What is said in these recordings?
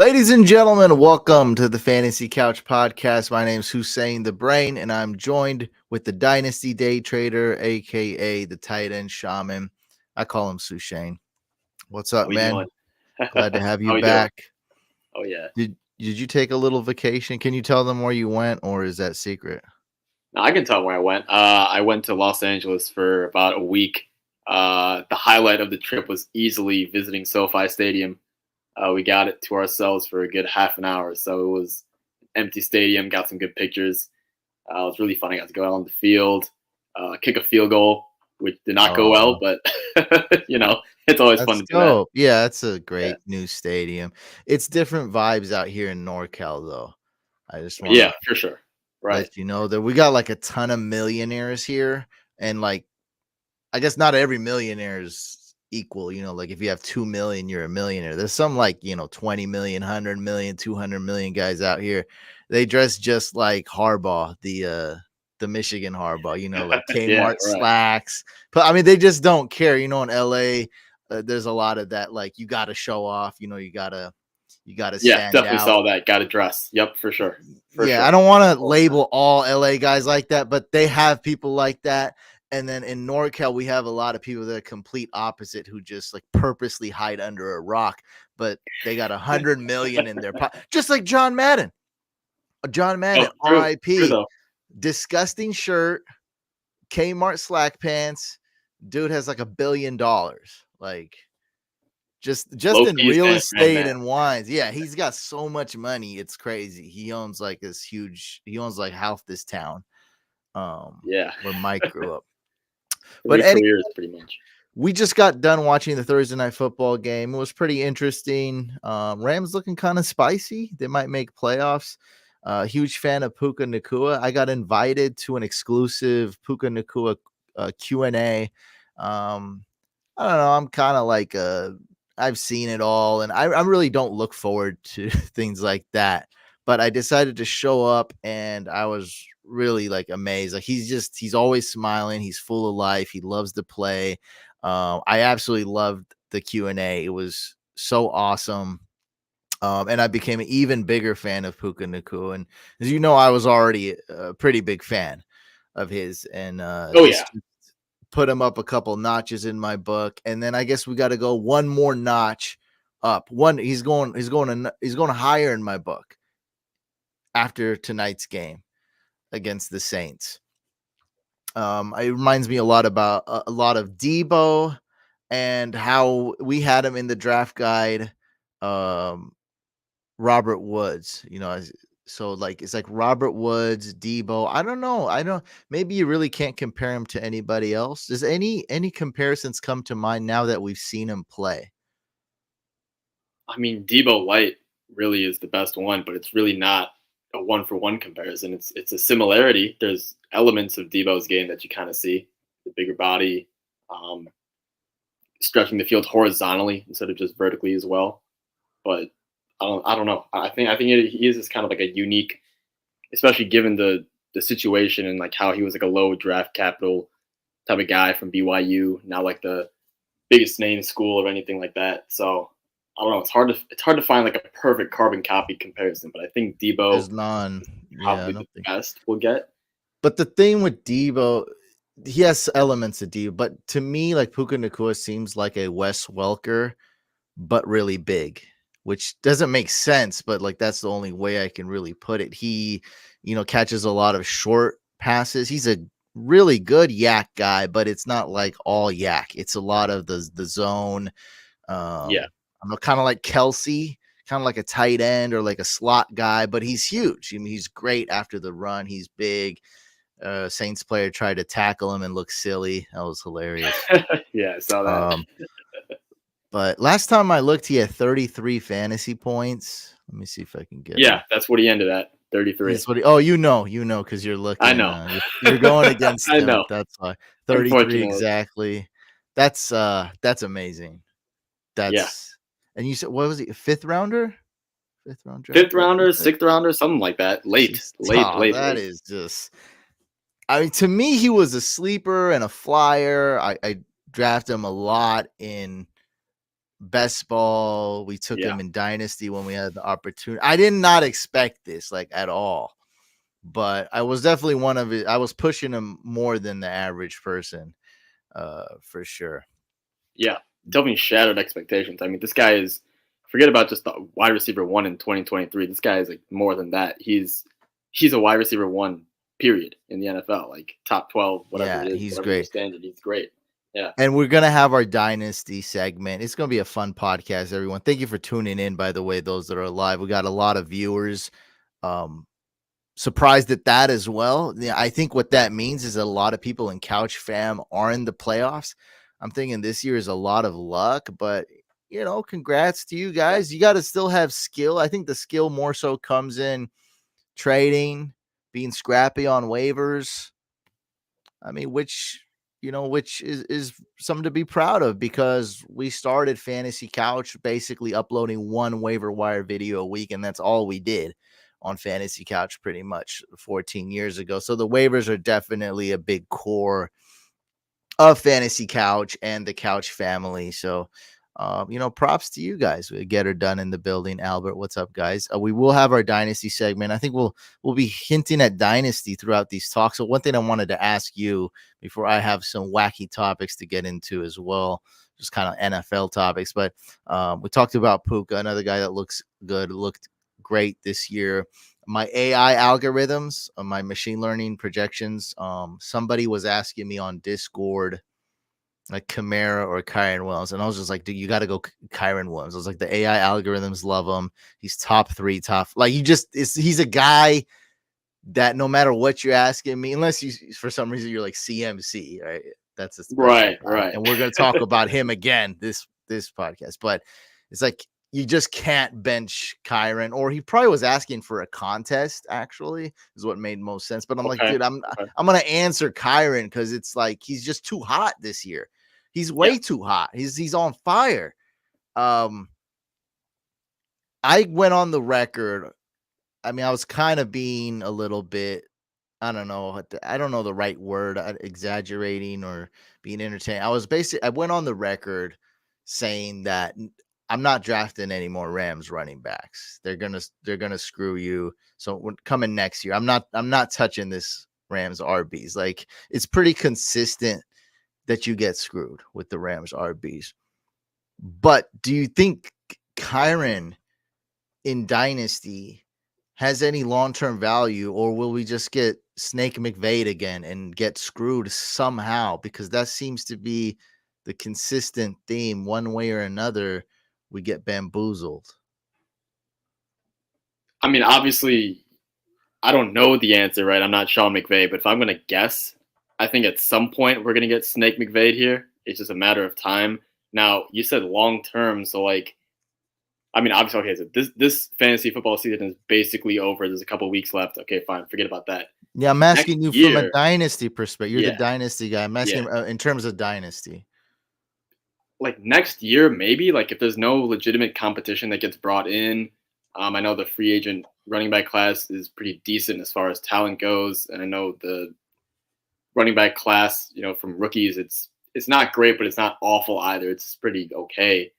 Ladies and gentlemen, welcome to the Fantasy Couch Podcast. My name is Hussein the Brain, and I'm joined with the Dynasty Day Trader, aka the Tight End Shaman. I call him Sushane. What's up, How we man? doing? Glad to have How you we doing? back. Oh yeah. Did you take a little vacation? Can you tell them where you went, or is that secret? Now I can tell where I went. I went to Los Angeles for about a week. The highlight of the trip was easily visiting SoFi Stadium. We got it to ourselves for a good half an hour, so it was an empty stadium. Got some good pictures. It was really fun. I got to go out on the field, kick a field goal, which did not go well, but it's always fun Let's to do that. go. Yeah, that's a great Yeah, new stadium. It's different vibes out here in NorCal, though. I just want yeah, to for sure. Right. let you know that we got like a ton of millionaires here, and like I guess not every millionaire is equal. Like if you have 2 million, you're a millionaire. There's some like 20 million, 100 million, 200 million guys out here. They dress just like Harbaugh, the Michigan Harbaugh. Like Yeah. Kmart Right. slacks. But I mean, they just don't care. In LA, there's a lot of that. Like you got to show off. You gotta Yeah, stand definitely out. saw that. Got to dress. Yep, for sure. For Yeah, I sure. don't want to label all LA guys like that, but they have people like that. And then in NorCal, we have a lot of people that are complete opposite who just like purposely hide under a rock, but they got 100 million in their pocket, just like John Madden. John Madden, Oh, true. True RIP. though. Disgusting shirt, Kmart slack pants. Dude has like $1 billion. Like just Low in key is real man, estate man. and wines. Yeah, he's got so much money. It's crazy. He owns like like half this town. Yeah. Where Mike grew up. But 3 careers pretty much. we just got done watching the Thursday night football game. It was pretty interesting. Rams looking kind of spicy. They might make playoffs. Huge fan of Puka Nakua. I got invited to an exclusive Puka Nakua Q&A. I don't know. I'm kind of like I've seen it all, and I really don't look forward to things like that. But I decided to show up, and I was really like amazed. Like he's always smiling. He's full of life. He loves to play. I absolutely loved the Q&A. It was so awesome. And I became an even bigger fan of Puka Nakua. And as you know, I was already a pretty big fan of his. And Oh this yeah. put him up a couple notches in my book. And then I guess we got to go one more notch up. He's going higher in my book after tonight's game against the Saints. It reminds me a lot of Debo and how we had him in the draft guide. Robert Woods, so like it's like Robert Woods, Debo. I don't know. Maybe you really can't compare him to anybody else. Does any comparisons come to mind now that we've seen him play? I mean, Debo White really is the best one, but it's really not a one-for-one comparison. It's a similarity. There's elements of Debo's game that you kind of see: the bigger body, stretching the field horizontally instead of just vertically as well. But I don't know. I think he is just kind of like a unique, especially given the situation and like how he was like a low draft capital type of guy from BYU, not like the biggest name in school or anything like that. So I don't know. It's hard to find like a perfect carbon copy comparison, but I think Debo There's none. Yeah, probably the best we'll get. But the thing with Debo, he has elements of Debo, but to me, like Puka Nakua seems like a Wes Welker, but really big, which doesn't make sense, but like that's the only way I can really put it. He, catches a lot of short passes. He's a really good yak guy, but it's not like all yak. It's a lot of the zone. Yeah. I'm kind of like Kelsey, kind of like a tight end or like a slot guy, but he's huge. I mean, he's great after the run. He's big. Saints player tried to tackle him and look silly. That was hilarious. Yeah, I saw that. But last time I looked, he had 33 fantasy points. Let me see if I can get Yeah, him. That's what he ended at. 33. You know, because you're looking. I know. You're going against I him. know. That's why 33 exactly. That's amazing. Yeah. And you said what was he? A fifth rounder? Fifth rounder, sixth rounder, something like that. Late. That is just. I mean, to me, he was a sleeper and a flyer. I drafted him a lot in best ball. We took Yeah. him in Dynasty when we had the opportunity. I did not expect this like at all, but I was definitely one of it. I was pushing him more than the average person, for sure. Yeah. Definitely shattered expectations. I mean, this guy is forget about just the wide receiver one in 2023. This guy is like more than that. He's a wide receiver one period in the NFL, like top 12, whatever Yeah, it is, he's whatever your great. standard. He's great. Yeah. And we're gonna have our Dynasty segment. It's gonna be a fun podcast, everyone. Thank you for tuning in, by the way, those that are live. We got a lot of viewers. Um, Surprised at that as well. Yeah, I think what that means is a lot of people in Couch Fam are in the playoffs. I'm thinking this year is a lot of luck, but congrats to you Yeah. guys. You got to still have skill. I think the skill more so comes in trading, being scrappy on waivers. I mean, which is something to be proud of because we started Fantasy Couch basically uploading one waiver wire video a week, and that's all we did on Fantasy Couch pretty much 14 years ago. So the waivers are definitely a big core of Fantasy Couch and the Couch family. So, props to you guys. We get her done in the building. Albert, what's up, guys? We will have our Dynasty segment. I think we'll be hinting at Dynasty throughout these talks. So, one thing I wanted to ask you before I have some wacky topics to get into as well, just kind of NFL topics. But we talked about Puka, another guy that looked great this year. My AI algorithms, my machine learning projections. Somebody was asking me on Discord, like Kamara or Kyron Williams, and I was just like, dude, you got to go Kyron Williams. I was like, the AI algorithms love him. He's top 3, top. Like he's a guy that no matter what you're asking me, unless you for some reason you're like CMC, right? That's a special Right. guy, Right. and we're gonna talk about him again this podcast. But it's like you just can't bench Kyron, or he probably was asking for a contest. Actually, is what made most sense. But I'm like, Okay. dude, I'm Okay. I'm gonna answer Kyron because it's like he's just too hot this year. He's Yeah. way too hot. He's on fire. Um, I went on the record. I mean, I was kind of being a little bit, I don't know the right word, exaggerating or being entertaining. I went on the record saying that I'm not drafting any more Rams running backs. They're gonna screw you. So coming next year, I'm not touching this Rams RBs. Like it's pretty consistent that you get screwed with the Rams RBs. But do you think Kyron in Dynasty has any long-term value, or will we just get Snake McVay again and get screwed somehow? Because that seems to be the consistent theme. One way or another, we get bamboozled. I mean, obviously, I don't know the answer, right? I'm not Sean McVay, but if I'm gonna guess, I think at some point we're gonna get Snake McVay here. It's just a matter of time. Now, you said long term, so like, I mean, obviously, okay, so this fantasy football season is basically over. There's a couple weeks left. Okay, fine, forget about that. Yeah, I'm Next asking you from a year, dynasty perspective. You're the yeah, dynasty guy. I'm yeah, asking in terms of dynasty. like next year, maybe like if there's no legitimate competition that gets brought in. I know the free agent running back class is pretty decent as far as talent goes, and I know the running back class, from rookies, it's not great, but it's not awful either. It's pretty okay.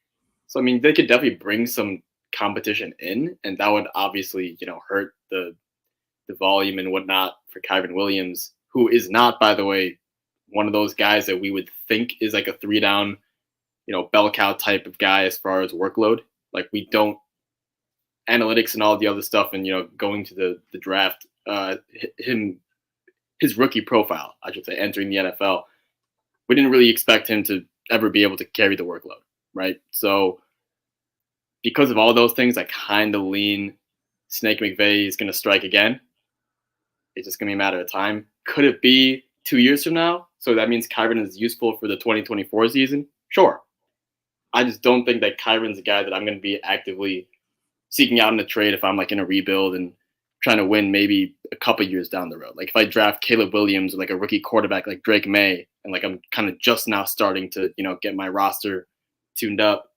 So I mean, they could definitely bring some competition in, and that would obviously, hurt the volume and whatnot for Kyron Williams, who is not, by the way, one of those guys that we would think is like a 3 down, bell cow type of guy as far as workload. Like we don't analytics and all the other stuff, and going to the draft, his rookie profile, I should say, entering the NFL, we didn't really expect him to ever be able to carry the workload, right? So because of all those things, I kind of lean Snake McVay is going to strike again. It's just going to be a matter of time. Could it be 2 years from now? So that means Kyron is useful for the 2024 season? Sure. I just don't think that Kyron's a guy that I'm going to be actively seeking out in a trade if I'm like in a rebuild and trying to win maybe a couple years down the road. Like if I draft Caleb Williams or like a rookie quarterback like Drake May, and like I'm kind of just now starting to, get my roster tuned up,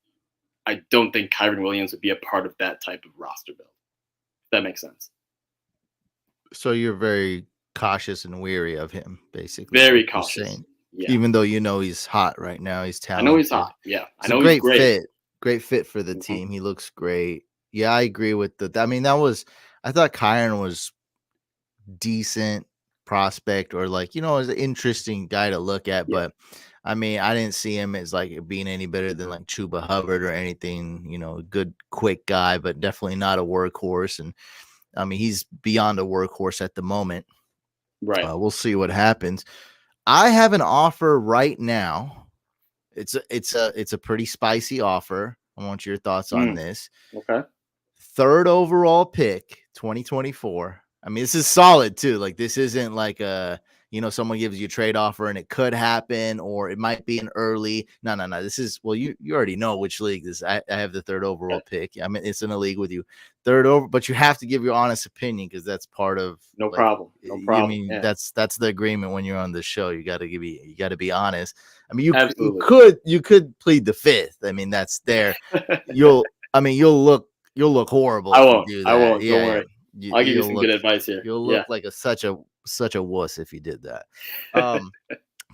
I don't think Kyron Williams would be a part of that type of roster build. If that makes sense. So you're very cautious and weary of him, basically, is what Very you're cautious. saying. Yeah. Even though he's hot right now, he's I know he's talented. hot. Yeah. I He's a know he's great great. fit. Great fit for the Mhm. team. He looks great. Yeah, I agree with the. I mean, I thought Kyron was decent prospect, or like, is an interesting guy to look at. Yeah, But I mean, I didn't see him as like being any better than like Chuba Hubbard or anything. Good, quick guy, but definitely not a workhorse. And I mean, he's beyond a workhorse at the moment. right. We'll see what happens. I have an offer right now. It's a pretty spicy offer. I want your thoughts on Mm, this. okay. Third overall pick, 2024. I mean, this is solid too. Like, this isn't like someone gives you a trade offer and it could happen, or it might be an early. No, no, no. This is, well, you already know which league this. I have the third overall Yeah, pick. I mean, it's in a league with you. Third over, but you have to give your honest opinion, because that's part of, no like, problem. No I problem. mean, Yeah, that's the agreement when you're on the show. You got to be honest. I mean, you absolutely. could plead the fifth. I mean, that's there. I mean, you'll look horrible I if you won't. do I that. won't. Don't Yeah, yeah. worry. You, I'll give you you'll some good look advice here. you'll Yeah. look like such a wuss if you did that. Um,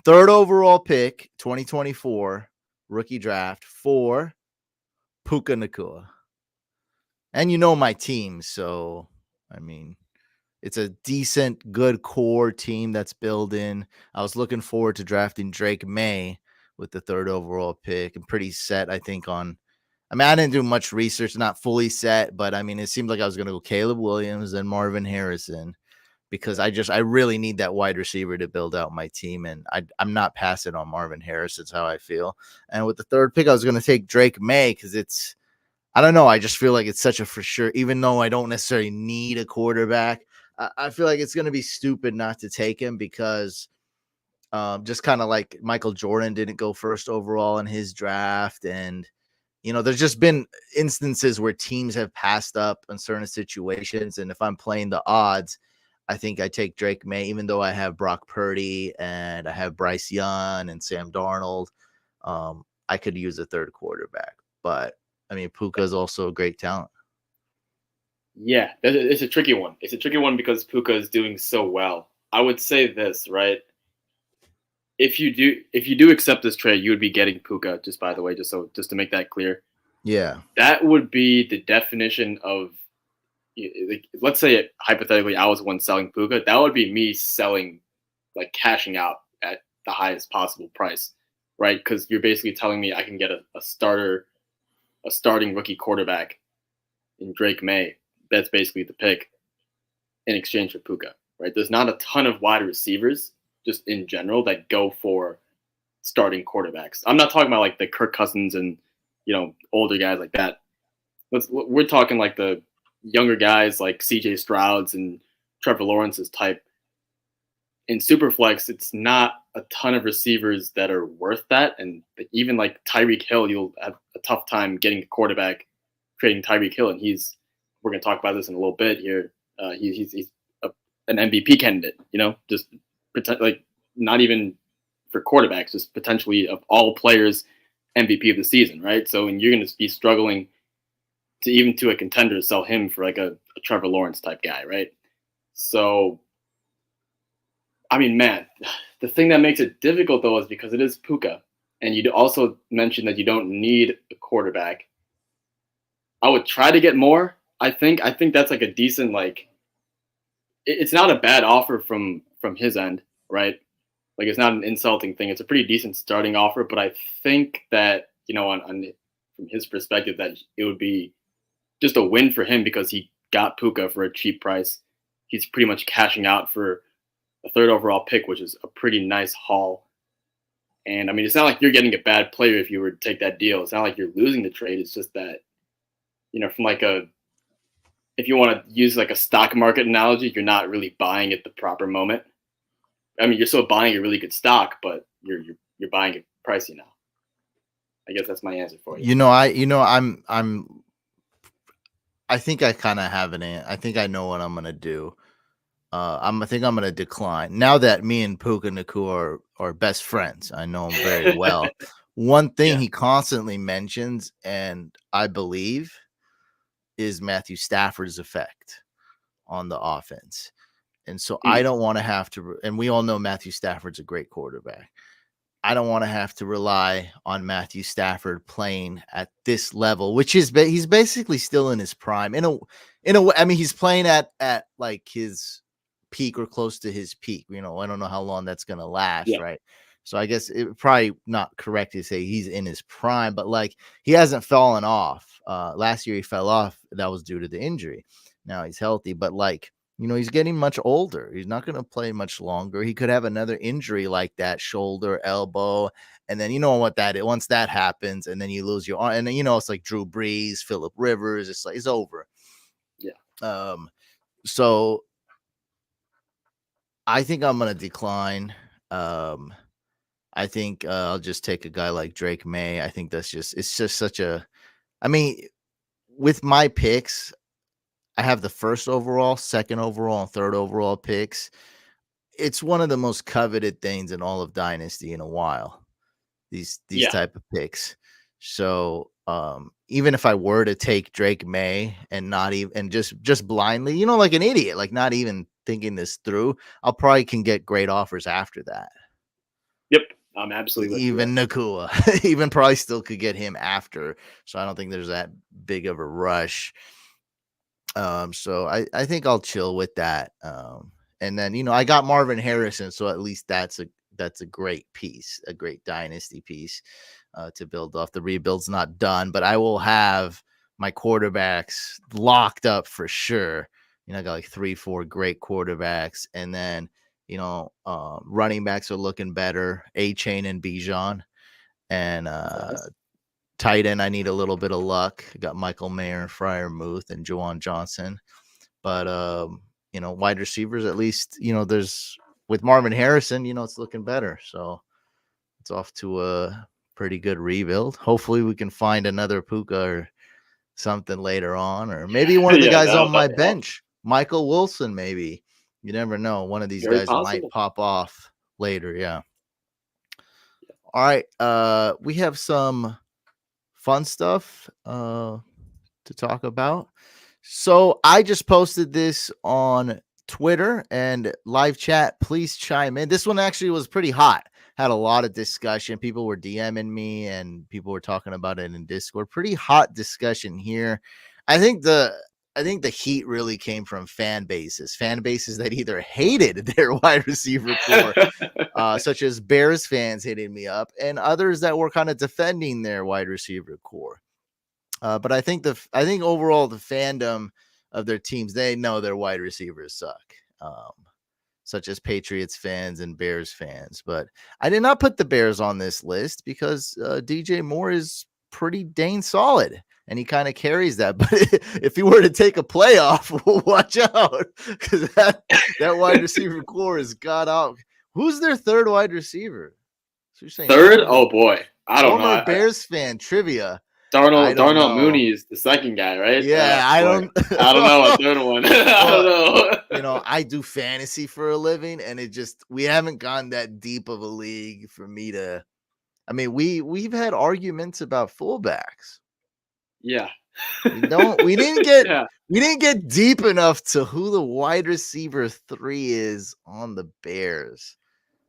third overall pick, 2024 rookie draft for Puka Nakua. And my team, so I mean, it's a decent, good core team that's building. I was looking forward to drafting Drake May with the third overall pick. I'm pretty set, I think, on. I mean, I didn't do much research, not fully set, but I mean, it seemed like I was going to go Caleb Williams and Marvin Harrison, because I really need that wide receiver to build out my team, and I'm not passing on Marvin Harrison. Is how I feel. And with the third pick, I was going to take Drake May, because I don't know. I just feel like it's such a for sure, even though I don't necessarily need a quarterback. I feel like it's going to be stupid not to take him, because just kind of like Michael Jordan didn't go first overall in his draft. And, there's just been instances where teams have passed up in certain situations. And if I'm playing the odds, I think I take Drake May, even though I have Brock Purdy and I have Bryce Young and Sam Darnold. I could use a third quarterback, but I mean, Puka is also a great talent. Yeah, it's a tricky one. It's a tricky one because Puka is doing so well. I would say this, right? If you do accept this trade, you would be getting Puka. Just by the way, just to make that clear, Yeah. that would be the definition of, like, let's say hypothetically I was the one selling Puka. That would be me selling, like, cashing out at the highest possible price, right? Because you're basically telling me I can get a starting rookie quarterback in Drake May. That's basically the pick in exchange for Puka, right? There's not a ton of wide receivers just in general that go for starting quarterbacks. I'm not talking about like the Kirk Cousins and, older guys like that. We're talking like the younger guys like CJ Stroud's and Trevor Lawrence's type. In Superflex, it's not a ton of receivers that are worth that, and even like Tyreek Hill, you'll have a tough time getting a quarterback trading Tyreek Hill, and we're going to talk about this in a little bit here. He's an MVP candidate, just like, not even for quarterbacks, just potentially of all players, MVP of the season, right? So, and you're going to be struggling to a contender to sell him for like a Trevor Lawrence type guy, right? So, I mean, man, the thing that makes it difficult though is because it is Puka, and you also mentioned that you don't need a quarterback. I would try to get more. I think that's like a decent, like, it's not a bad offer from his end, right? Like, it's not an insulting thing. It's a pretty decent starting offer, but I think that, on from his perspective, that it would be just a win for him because he got Puka for a cheap price. He's pretty much cashing out for a third overall pick, which is a pretty nice haul. And I mean, it's not like you're getting a bad player if you were to take that deal. It's not like you're losing the trade. It's just that, from like if you want to use like a stock market analogy, you're not really buying at the proper moment. I mean, you're still buying a really good stock, but you're buying it pricey now. I guess that's my answer for you. I think I kind of have I think I know what I'm gonna do. I think I'm gonna decline now that me and Puka Nakua are best friends. I know him very well. One thing Yeah. he constantly mentions, and I believe, is Matthew Stafford's effect on the offense. And so I Mm, don't want to have to. And we all know Matthew Stafford's a great quarterback. I don't want to have to rely on Matthew Stafford playing at this level, which is he's basically still in his prime. In a way, I mean, he's playing at like his peak or close to his peak. You know, I don't know how long that's gonna last, Yeah. right? So I guess it probably not correct to say he's in his prime, but like he hasn't fallen off. Last year he fell off. That was due to the injury. Now he's healthy, but like he's getting much older. He's not going to play much longer. He could have another injury like that, shoulder, elbow, and then you know what that is. Once that happens, and then you lose your arm, and then it's like Drew Brees, Phillip Rivers. It's like it's over. Yeah. So I think I'm going to decline. I think I'll just take a guy like Drake May. I think it's just such a. I mean, with my picks, I have the first overall, second overall, and third overall picks. It's one of the most coveted things in all of Dynasty in a while. These type of picks. So even if I were to take Drake May and not even and just blindly, like an idiot, like not even thinking this through, I'll probably can get great offers after that. Yep, I'm absolutely even Nakua, even probably still could get him after. So I don't think there's that big of a rush. So I think I'll chill with that. And then I got Marvin Harrison, so at least that's a great piece, a great dynasty piece to build off. The rebuild's not done, but I will have my quarterbacks locked up for sure. I got like 3-4 great quarterbacks, and then running backs are looking better. A-Chain and Bijan, and tight end, I need a little bit of luck. I got Michael Mayer, Freiermuth, and Juwan Johnson. But wide receivers, at least, there's with Marvin Harrison, it's looking better. So it's off to a pretty good rebuild. Hopefully we can find another Puka or something later on, or maybe one of the guys on my bench, Michael Wilson, maybe. You never know. One of these guys might pop off later. Yeah. All right. We have some fun stuff to talk about. So I just posted this on Twitter and live chat. Please chime in. This one actually was pretty hot. Had a lot of discussion. People were DMing me and people were talking about it in Discord. Pretty hot discussion here. I think the heat really came from fan bases that either hated their wide receiver core, such as Bears fans hitting me up, and others that were kind of defending their wide receiver core. But I think overall the fandom of their teams, they know their wide receivers suck, such as Patriots fans and Bears fans. But I did not put the Bears on this list because DJ Moore is pretty dang solid. And he kind of carries that. But if he were to take a playoff, watch out. Because that wide receiver core is god out. Who's their third wide receiver? So you're saying third? Oh, boy. I don't know. Former Bears fan trivia. Darnell Mooney is the second guy, right? Yeah, I don't know a third one. I don't know. I do fantasy for a living, and we haven't gone that deep of a league for me to. I mean, we've had arguments about fullbacks. Yeah. We didn't get deep enough to who the wide receiver 3 is on the Bears.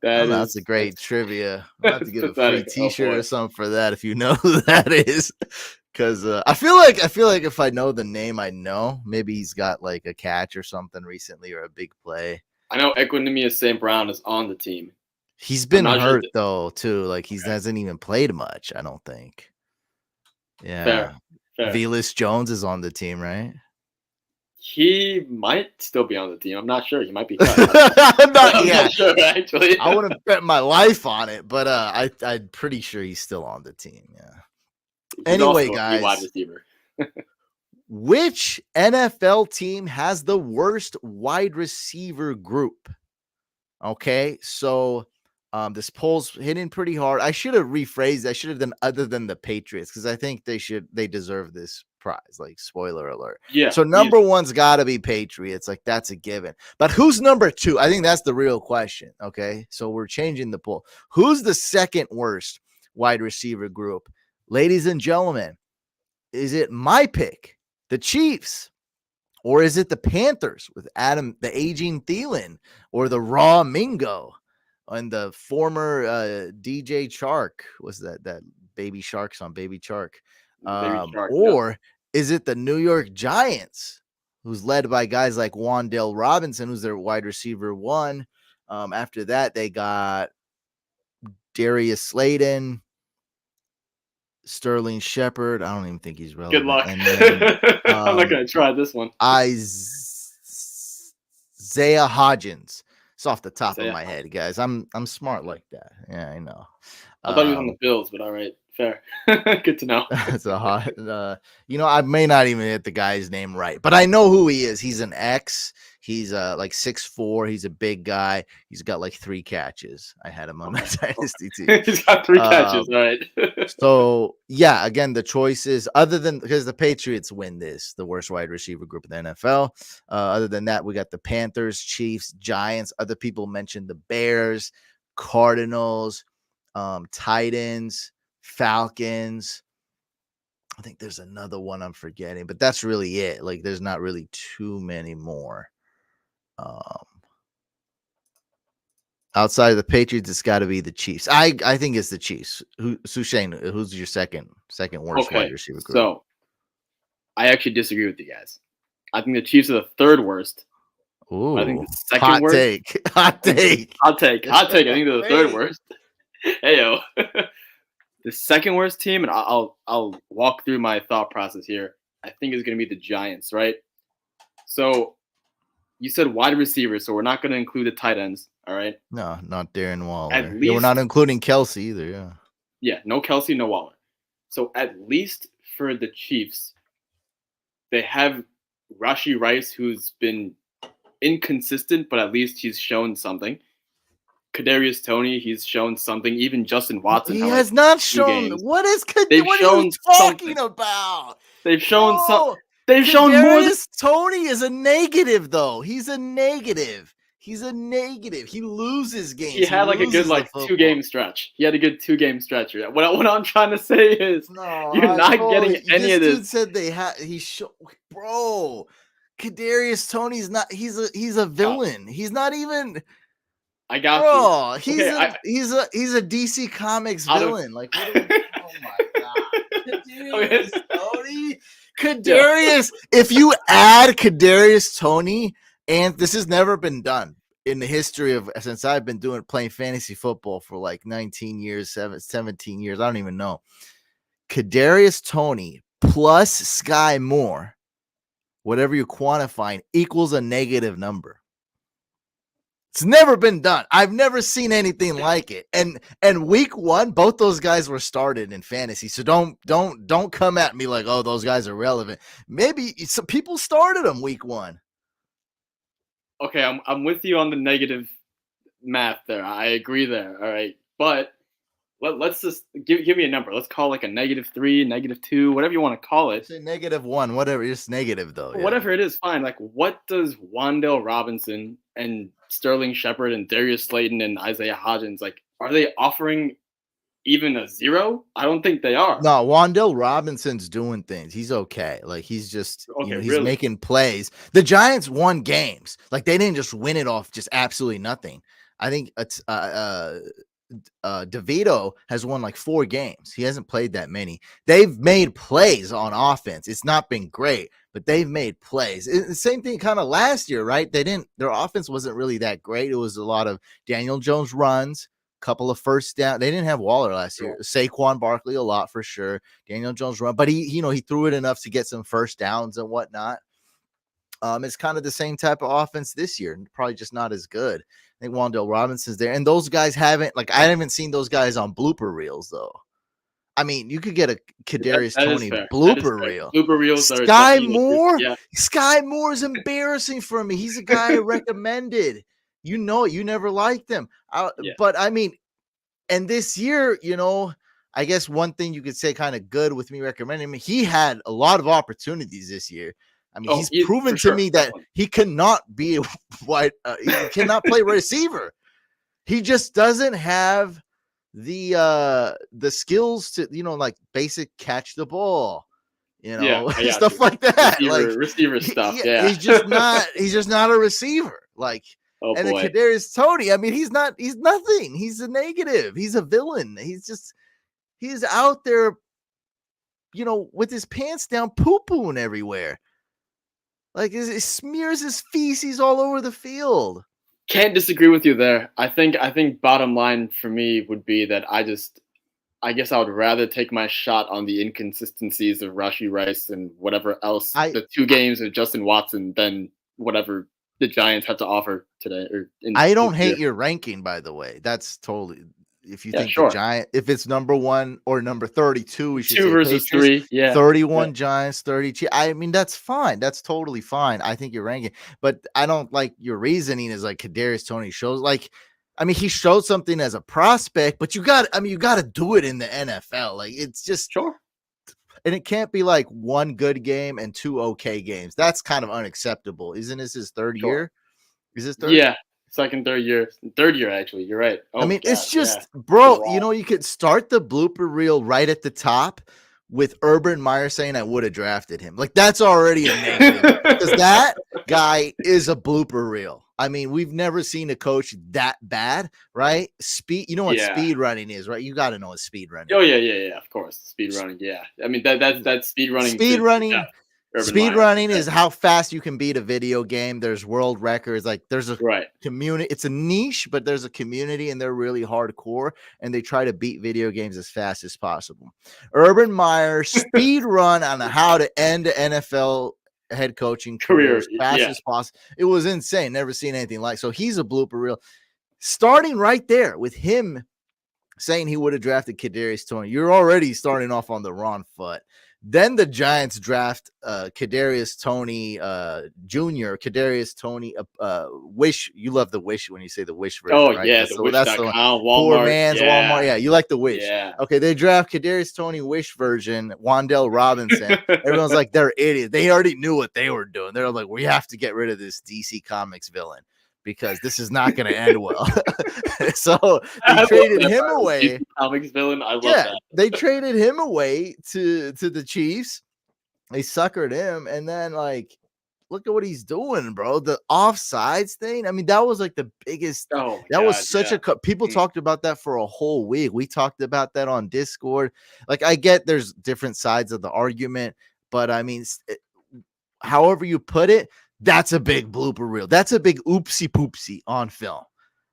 That's a great trivia. I'll have to give a free T-shirt or something for that if you know who that is. Because I feel like if I know the name, I know. Maybe he's got like a catch or something recently or a big play. I know Equinemius St. Brown is on the team. He's been hurt though too. Like he hasn't even played much. I don't think. Yeah. Fair. Velus Jones is on the team, right? He might still be on the team. I'm not sure. He might be cut. I'm not sure, actually. I wouldn't bet my life on it, but I'm pretty sure he's still on the team. Yeah. He's anyway, guys, wide receiver. Which NFL team has the worst wide receiver group? Okay, so this poll's hitting pretty hard. I should have rephrased. I should have done other than the Patriots because I think they deserve this prize. Like spoiler alert. Yeah. So number one's got to be Patriots. Like that's a given. But who's number 2? I think that's the real question. Okay, so we're changing the poll. Who's the second worst wide receiver group, ladies and gentlemen? Is it my pick, the Chiefs? Or is it the Panthers with the aging Thielen or the raw Mingo? And the former DJ Chark was that Baby Shark song, Baby Shark. Baby Shark. Yep. Or is it the New York Giants, who's led by guys like Wandale Robinson, who's their wide receiver one? After that, they got Darius Slayton, Sterling Shepard. I don't even think he's relevant. Good luck. And then, I'm not gonna try this one. Isaiah Hodgins. It's off the top of my head, guys. I'm smart like that. Yeah, I know. I thought he was on the Bills, but all right, fair. Good to know. It's a hot. I may not even hit the guy's name right, but I know who he is. He's an X. He's like 6'4". He's a big guy. He's got like 3 catches. I had him on my dynasty team. He's got 3 catches, all right. So yeah, again, the choices other than because the Patriots win this, the worst wide receiver group in the NFL. Other than that, we got the Panthers, Chiefs, Giants. Other people mentioned the Bears, Cardinals, Titans, Falcons. I think there's another one I'm forgetting, but that's really it. Like, there's not really too many more. Outside of the Patriots, it's got to be the Chiefs. I think it's the Chiefs. Shane, who's your second worst wide receiver group? So I actually disagree with you guys. I think the Chiefs are the 3rd worst. Ooh, I think the second worst. Hot take. I think they're the 3rd worst. Heyo. The second worst team, and I'll walk through my thought process here. I think is going to be the Giants, right? So you said wide receivers, so we're not going to include the tight ends, all right? No, not Darren Waller. At least, we're not including Kelsey either, yeah. Yeah, no Kelsey, no Waller. So at least for the Chiefs, they have Rashee Rice, who's been inconsistent, but at least he's shown something. Kadarius Toney, he's shown something. Even Justin Watson, he has not shown. Games. What is what are you talking about? They've shown some. They've shown more. Kadarius Toney is a negative, though. He's a negative. He loses games. He had like a good 2-game stretch. He had a good 2-game stretch. What I'm trying to say is, you're not getting any of this. Dude said they had. Bro, Kadarius Toney's not. He's a villain. He's not even. I got you. He's a DC Comics villain. Oh my god, Kadarius Toney. Kadarius. If you add Kadarius Toney, and this has never been done in the history of since I've been playing fantasy football for like 19 years, 17 years. I don't even know. Kadarius Toney plus Sky Moore, whatever you're quantifying, equals a negative number. It's never been done. I've never seen anything like it. And week 1, both those guys were started in fantasy. So don't come at me like, oh, those guys are relevant. Maybe some people started them week 1. Okay, I'm with you on the negative math there. I agree there. All right, but let's just give me a number. Let's call like a -3, -2, whatever you want to call it. Say -1, whatever. It's negative though. Whatever it is, fine. Like, what does Wandale Robinson and Sterling Shepard and Darius Slayton and Isaiah Hodgins, like, are they offering even a 0? I don't think they are. No, Wandale Robinson's doing things. He's okay. Like, he's just he's making plays. The Giants won games. Like, they didn't just win it off just absolutely nothing. I think it's DeVito has won like 4 games. He hasn't played that many. They've made plays on offense. It's not been great, but they've made plays. It's the same thing kind of last year, right? Their offense wasn't really that great. It was a lot of Daniel Jones runs, couple of first down. They didn't have Waller last year. Saquon Barkley a lot for sure. Daniel Jones run, but he threw it enough to get some first downs and whatnot. It's kind of the same type of offense this year, probably just not as good. I think Wandale Robinson's there, and those guys I haven't seen those guys on blooper reels though. I mean, you could get a Kadarius Toney blooper reel. Blooper reels. Sky Moore. Yeah. Sky Moore is embarrassing for me. He's a guy I recommended. You know it. You never liked him. But I mean, and this year, I guess one thing you could say kind of good with me recommending him, he had a lot of opportunities this year. I mean, he's proven to me that he cannot be he cannot play receiver. He just doesn't have the skills to, like basic catch the ball, stuff like that. Receiver stuff. Yeah. He's just not a receiver. Like, Oh And the boy. Kadarius Toney, I mean, he's nothing. He's a negative. He's a villain. He's out there, with his pants down, poo-pooing everywhere. Like it smears his feces all over the field. Can't disagree with you there. I think bottom line for me would be that I guess I would rather take my shot on the inconsistencies of Rashi Rice and whatever else, I the 2 games of Justin Watson, than whatever the Giants have to offer today or in I this don't year. hate your ranking, by the way. That's totally, if you Yeah, think the sure. Giant, if it's number 1 or number 32, we should 2 say versus Pacers, 3. Yeah. Yeah. 31 Giants, 30 Chiefs. I mean, that's fine. That's totally fine. I think your ranking, but I don't like your reasoning is like Kadarius Toney shows like, I mean, he showed something as a prospect, but you got to do it in the NFL. Like it's just, Sure. and it can't be like 1 good game and 2 okay games. That's kind of unacceptable. Isn't this his third Sure. year? Is this third? Yeah. Second, third year actually. You're right. I Oh my mean, god. it's Yeah. just, Been a bro, while. you could start the blooper reel right at the top with Urban Meyer saying I would have drafted him. Like, that's already a negative because that guy is a blooper reel. I mean, we've never seen a coach that bad, right? Speed, you know what Yeah. speed running is, right? You got to know what speed running Oh is. yeah. Of course, speed running. Yeah. I mean that's speed running Speed to death. running Urban Speed Meyer. running Yeah. is how fast you can beat a video game. There's world records. Like there's a Right. community. It's a niche, but there's a community and they're really hardcore and they try to beat video games as fast as possible. Urban Meyer speed run on how to end the NFL head coaching career Career. as fast Yeah. as possible. It was insane. Never seen anything like. So he's a blooper reel. Starting right there with him saying he would have drafted Kadarius Toney. You're already starting off on the wrong foot. Then the Giants draft Kadarius Toney Jr. Kadarius Toney. Wish, you love the Wish when you say the Wish version, Oh right? yeah, That's the the one. Wish.com, Poor Walmart. man's Yeah. Walmart. Yeah, you like the Wish. Yeah. Okay, they draft Kadarius Toney Wish version, Wandale Robinson. Everyone's like, they're idiots. They already knew what they were doing. They're like, we have to get rid of this DC Comics villain because this is not going to end well. So they traded him away. Comics villain. I love that. They traded him away to the Chiefs. They suckered him, and then like, look at what he's doing, bro. The offsides thing. I mean, that was like the biggest. Oh my That was God, such yeah. people talked about that for a whole week. We talked about that on Discord. Like, I get there's different sides of the argument, but I mean, however you put it, that's a big blooper reel. That's a big oopsie poopsie on film.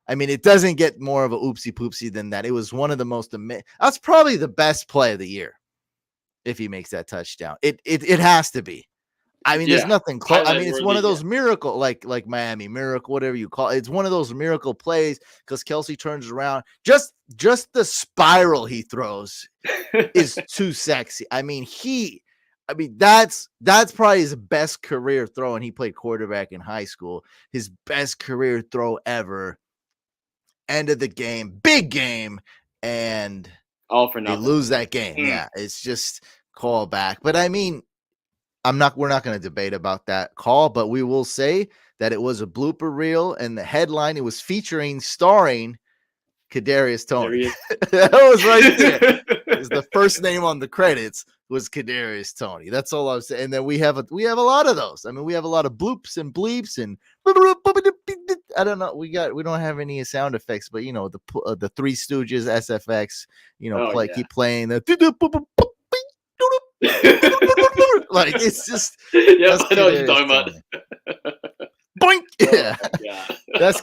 I mean, it doesn't get more of a oopsie poopsie than that. It was one of the most that's probably the best play of the year if he makes that touchdown. It has to be. I mean, there's nothing close. I mean, it's one of those miracle, like Miami miracle, whatever you call it. It's one of those miracle plays because Kelsey turns around. Just the spiral he throws is too sexy. I mean, that's probably his best career throw, and he played quarterback in high school. His best career throw ever. End of the game, big game, and all for nothing. They lose that game. Yeah, it's just call back. But I mean, we're not going to debate about that call, but we will say that it was a blooper reel, and the headline it was starring Kadarius Toney. That was right there. Is the first name on the credits was Kadarius Toney. That's all I was saying. And then we have a lot of those. I mean, we have a lot of bloops and bleeps and I don't know. We don't have any sound effects, but the Three Stooges SFX. Keep playing the. Like it's just. Yeah, I know what you're talking about. Boink. Yeah, that's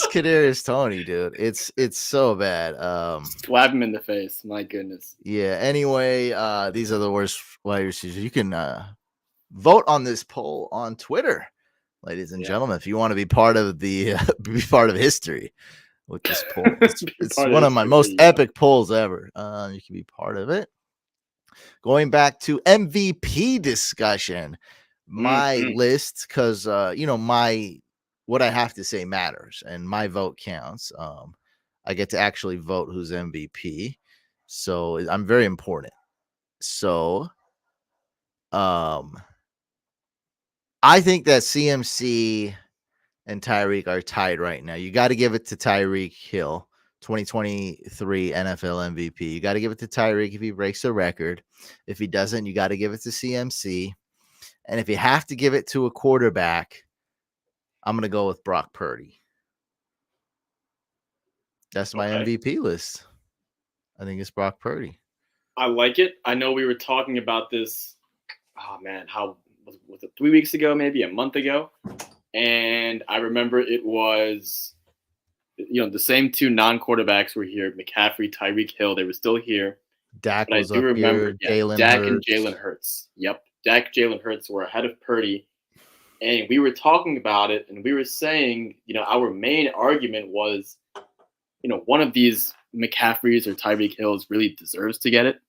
Kadarius Toney, dude. It's so bad. Slap him in the face. My goodness. Yeah. Anyway, these are the worst wide receivers. You can vote on this poll on Twitter, ladies and gentlemen, if you want to be part of the be part of history with this poll. It's one of my most epic polls ever. You can be part of it. Going back to MVP discussion, my list, because what I have to say matters and my vote counts. I get to actually vote who's MVP, so I'm very important. So, I think that CMC and Tyreek are tied right now. You got to give it to Tyreek Hill, 2023 NFL MVP. You got to give it to Tyreek if he breaks the record. If he doesn't, you got to give it to CMC. And if you have to give it to a quarterback, I'm gonna go with Brock Purdy. That's my Okay. MVP list. I think it's Brock Purdy. I like it. I know we were talking about this. Oh man, how was it 3 weeks ago? Maybe a month ago. And I remember it was, the same two non-quarterbacks were here: McCaffrey, Tyreek Hill. They were still here, Dak but I was do up remember, here. yeah, Jalen Dak and Hurts. Jalen Hurts. Yep, Dak, Jalen Hurts were ahead of Purdy, and we were talking about it, and we were saying, our main argument was, one of these McCaffreys or Tyreek Hills really deserves to get it,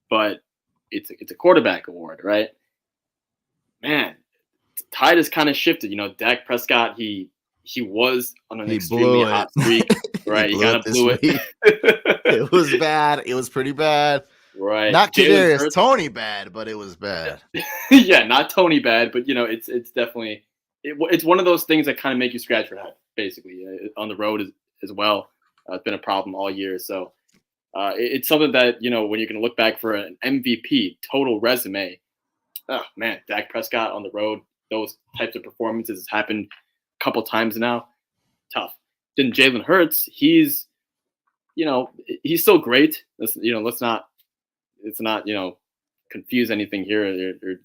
but it's a quarterback award, right? Man, the tide has kind of shifted. Dak Prescott, he was on an He extremely blew hot it. streak, He right? He blew kind it of this blew week. it. It was bad. It was pretty bad. Right. Not Jalen Kadarius Hurts. Tony bad, but it was bad. Yeah, not Tony bad, but it's definitely it's one of those things that kind of make you scratch your head, basically, on the road as well. It's been a problem all year, so it's something that when you're going to look back for an MVP total resume. Oh man, Dak Prescott on the road, those types of performances has happened a couple times now. Tough. Then Jalen Hurts, he's still great. Let's not confuse anything here or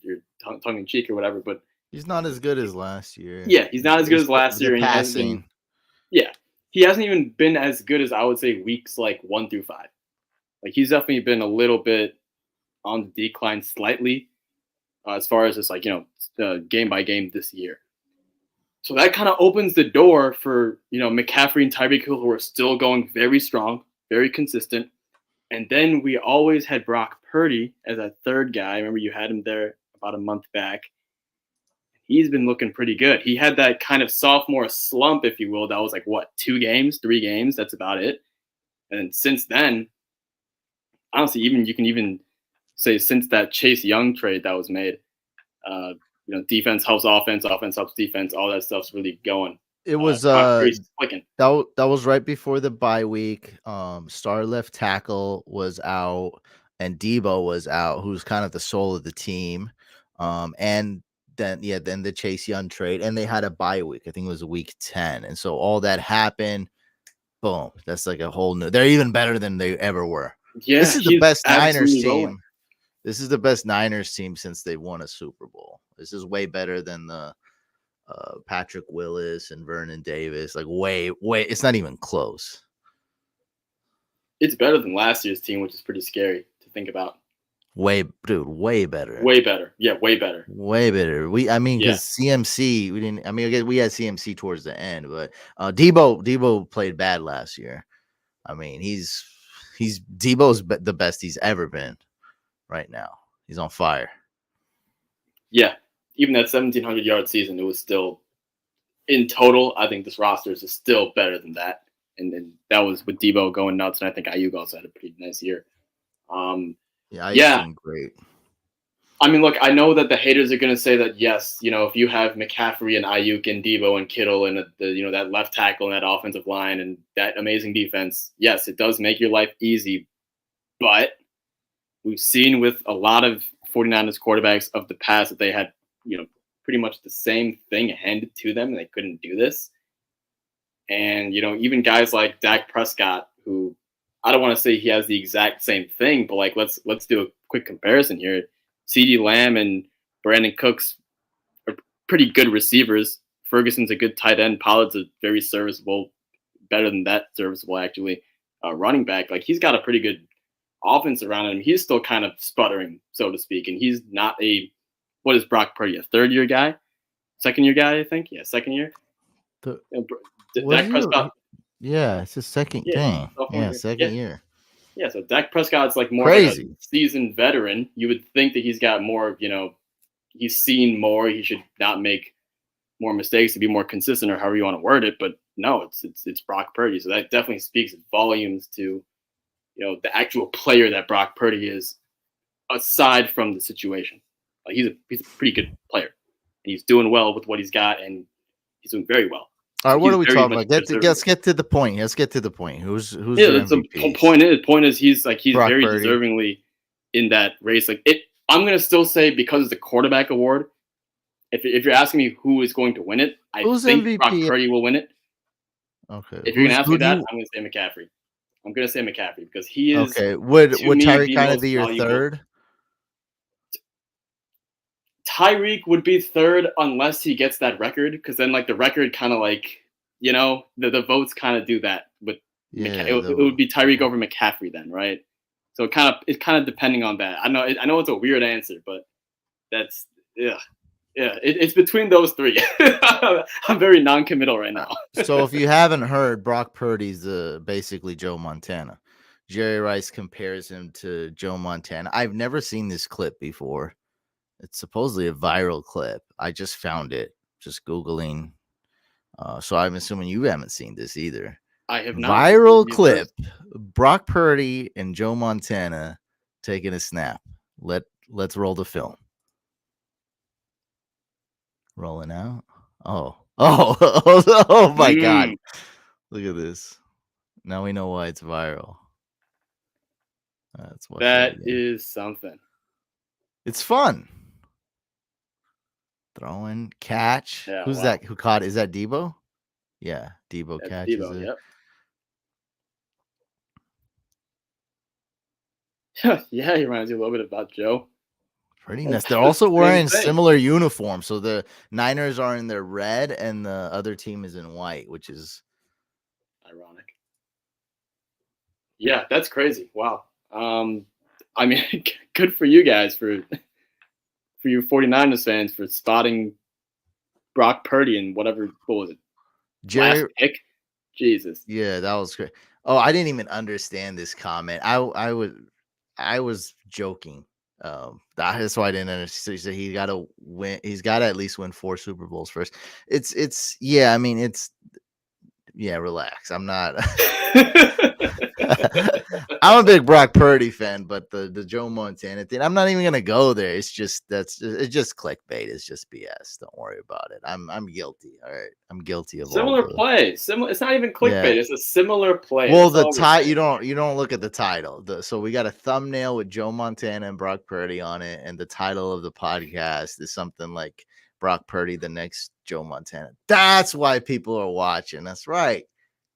tongue in cheek or whatever. But He's not as good as last year. yeah, he's not as good as last The year, and he hasn't been. passing. Yeah, he hasn't even been as good as I would say weeks like 1 through 5. Like he's definitely been a little bit on the decline slightly as far as just game by game this year. So that kind of opens the door for McCaffrey and Tyreek Hill, who are still going very strong, very consistent. And then we always had Brock Purdy as a third guy. I remember you had him there about a month back. He's been looking pretty good. He had that kind of sophomore slump, if you will. That was like, what, 2 games, 3 games? That's about it. And since then, honestly, you can even say since that Chase Young trade that was made, defense helps offense, offense helps defense. All that stuff's really going. It was clicking. that was right before the bye week. Star left tackle was out, and Debo was out, who's kind of the soul of the team. And then the Chase Young trade, and they had a bye week. I think it was week 10, and so all that happened. Boom! That's like a whole new. They're even better than they ever were. Yeah, this is the best Niners team. Rolling. This is the best Niners team since they won a Super Bowl. This is way better than the Patrick Willis and Vernon Davis. Like way. It's not even close. It's better than last year's team, which is pretty scary to think about. Way better. Way better. Yeah, way better. Way better. Because CMC, we didn't. Again, we had CMC towards the end, but Debo played bad last year. He's Debo's the best he's ever been. Right now, he's on fire. Yeah, even that 1,700-yard season, it was still in total. I think this roster is still better than that, and that was with Debo going nuts, and I think Ayuk also had a pretty nice year. Ayuk's been great. Look, I know that the haters are going to say that yes, if you have McCaffrey and Ayuk and Debo and Kittle and that left tackle and that offensive line and that amazing defense, yes, it does make your life easy, but we've seen with a lot of 49ers quarterbacks of the past that they had, pretty much the same thing handed to them, and they couldn't do this. And, even guys like Dak Prescott, who I don't want to say he has the exact same thing, but let's do a quick comparison here. CeeDee Lamb and Brandon Cooks are pretty good receivers. Ferguson's a good tight end. Pollard's a very serviceable, better than that serviceable actually, running back. Like he's got a pretty good offense around him. He's still kind of sputtering, so to speak, and he's not what is Brock Purdy, a third-year guy? Second-year guy, I think? Yeah, second year. Dak Prescott. Yeah, it's his second thing. Yeah, second year. Yeah, so Dak Prescott's like more crazy. Like a seasoned veteran. You would think that he's got more, he's seen more. He should not make more mistakes to be more consistent, or however you want to word it. But no, it's Brock Purdy. So that definitely speaks volumes to the actual player that Brock Purdy is, aside from the situation. Like he's a pretty good player, and he's doing well with what he's got, and he's doing very well. All right, what are we talking about? Let's get to the point. Let's get to the point. Who's your MVP? The point is he's Brock very Purdy. Deservingly in that race. I'm gonna still say because it's the quarterback award, If you're asking me who is going to win it, I Who's think Brock MVP? Purdy will win it. Okay, If you're gonna ask who me do that, you? I'm gonna say McCaffrey. I'm gonna say McCaffrey because he is, Okay, would to me, Tyreek the kind of most be your valuable. third? Tyreek would be third unless he gets that record, because then like the record kind of like, the votes kind of do that with Yeah, it would be Tyreek over McCaffrey then, right? So it's kind of depending on that. I know it's a weird answer, but that's yeah. Yeah, it's between those three. I'm very non-committal right now. so if you haven't heard, Brock Purdy's basically Joe Montana. Jerry Rice compares him to Joe Montana. I've never seen this clip before. It's supposedly a viral clip. I just found it just Googling. So I'm assuming you haven't seen this either. I have not. This will Viral be a clip: first. Brock Purdy and Joe Montana taking a snap. Let's roll the film. Rolling out. Oh, oh my God! Mm, Look at this. Now we know why it's viral. Let's watch that that again. is something. It's fun. Throwing catch. Yeah, Who's wow. that? Who caught? Is that Debo? Yeah, Debo That's catches Debo. it. Yep. Yeah, he reminds you a little bit about Joe. Pretty That's nice. They're the also same wearing thing. similar uniforms. So the Niners are in their red and the other team is in white, which is Ironic. Yeah, that's crazy. Wow. I mean, good for you guys for you 49ers fans for spotting Brock Purdy and what was it, last Jerry. pick? Jesus. Yeah, that was great. Oh, I didn't even understand this comment. I was joking. That's why I didn't understand. He said he got to win. He's got to at least win 4 Super Bowls first. It's yeah. I mean, it's yeah. Relax. I'm not. I'm a big Brock Purdy fan, but the Joe Montana thing, I'm not even gonna go there. It's just clickbait. It's just BS. Don't worry about it. I'm guilty. All right, I'm guilty of all Similar the play. Similar. It's not even yeah. clickbait. It's a similar play. Well, That's the all we're title saying. you don't look at the title. So we got a thumbnail with Joe Montana and Brock Purdy on it, and the title of the podcast is something like Brock Purdy, the next Joe Montana. That's why people are watching. That's right,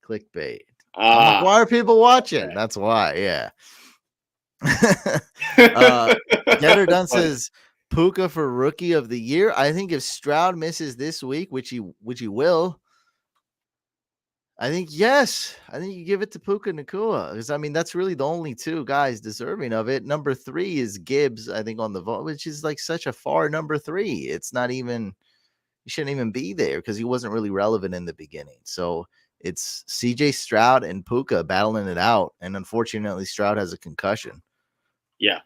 clickbait. I'm like, Ah, why are people watching? okay. That's why, yeah. uh Getter That's Dunn funny. says Puka for rookie of the year. I think if Stroud misses this week, which he will, I think yes. I think you give it to Puka Nakua because I mean that's really the only two guys deserving of it. Number 3 is Gibbs, I think, on the vote, which is like such a far number 3. It's not even he shouldn't even be there because he wasn't really relevant in the beginning. So it's CJ Stroud and Puka battling it out, and unfortunately Stroud has a concussion. Yeah.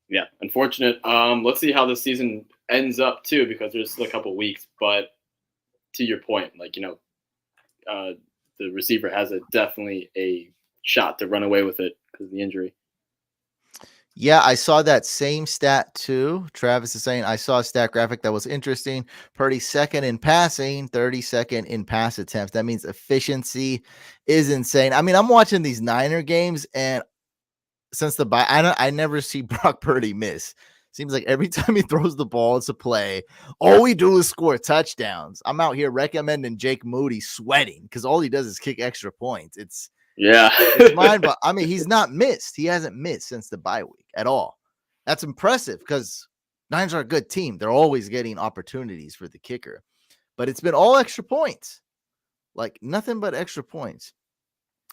Yeah. Unfortunate. Let's see how the season ends up too, because there's still a couple weeks. But to your point, like uh, the receiver has definitely a shot to run away with it because of the injury. Yeah, I saw that same stat too. Travis is saying I saw a stat graphic that was interesting. Purdy second in passing, 32nd in pass attempts. That means efficiency is insane. I mean, I'm watching these Niner games, and since the bye, I never see Brock Purdy miss. Seems like every time he throws the ball, it's a play. All we do is score touchdowns. I'm out here recommending Jake Moody sweating because all he does is kick extra points. Yeah. It's mine, but I mean, he's not missed. He hasn't missed since the bye week at all. That's impressive because Niners are a good team. They're always getting opportunities for the kicker, but it's been all extra points, like nothing but extra points.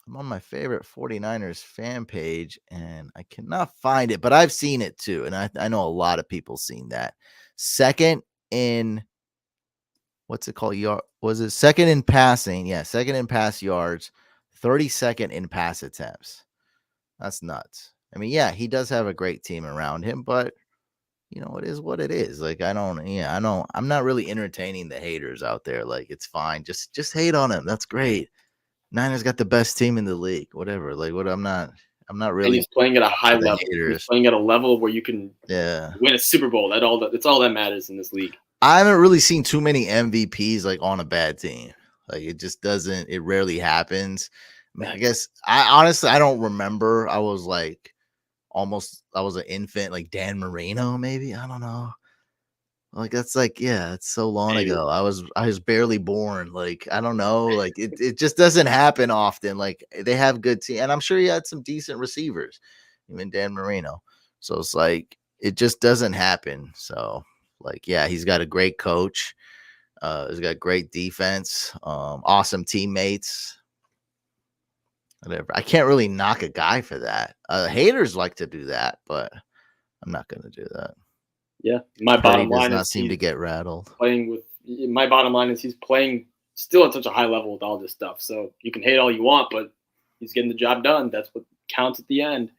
I'm on my favorite 49ers fan page and I cannot find it, but I've seen it too. And I know a lot of people seen that. Second in what's it called? Was it second in passing? Yeah, second in pass yards, 32nd in pass attempts. That's nuts. I mean, yeah, he does have a great team around him, but it is what it is. Like, I'm not really entertaining the haters out there. Like, it's fine. Just hate on him. That's great. Niners got the best team in the league. Whatever. Like, I'm not And really he's playing at a high for the level. He's haters. playing at a level where you can Yeah. win a Super Bowl. That's all that matters in this league. I haven't really seen too many MVPs like on a bad team. Like it just doesn't. It rarely happens. I mean, I guess I don't remember. I was like I was an infant, like Dan Marino, maybe. I don't know. Like that's like, yeah, it's so long Maybe. ago. I was barely born. Like, I don't know. Like it just doesn't happen often. Like they have good team, and I'm sure he had some decent receivers, even Dan Marino. So it's like it just doesn't happen. So like, yeah, he's got a great coach. He's got great defense, awesome teammates. Whatever. I can't really knock a guy for that. Haters like to do that, but I'm not gonna do that. Yeah. My Purdy bottom does line not is seem to get rattled. my bottom line is he's playing still at such a high level with all this stuff. So you can hate all you want, but he's getting the job done. That's what counts at the end.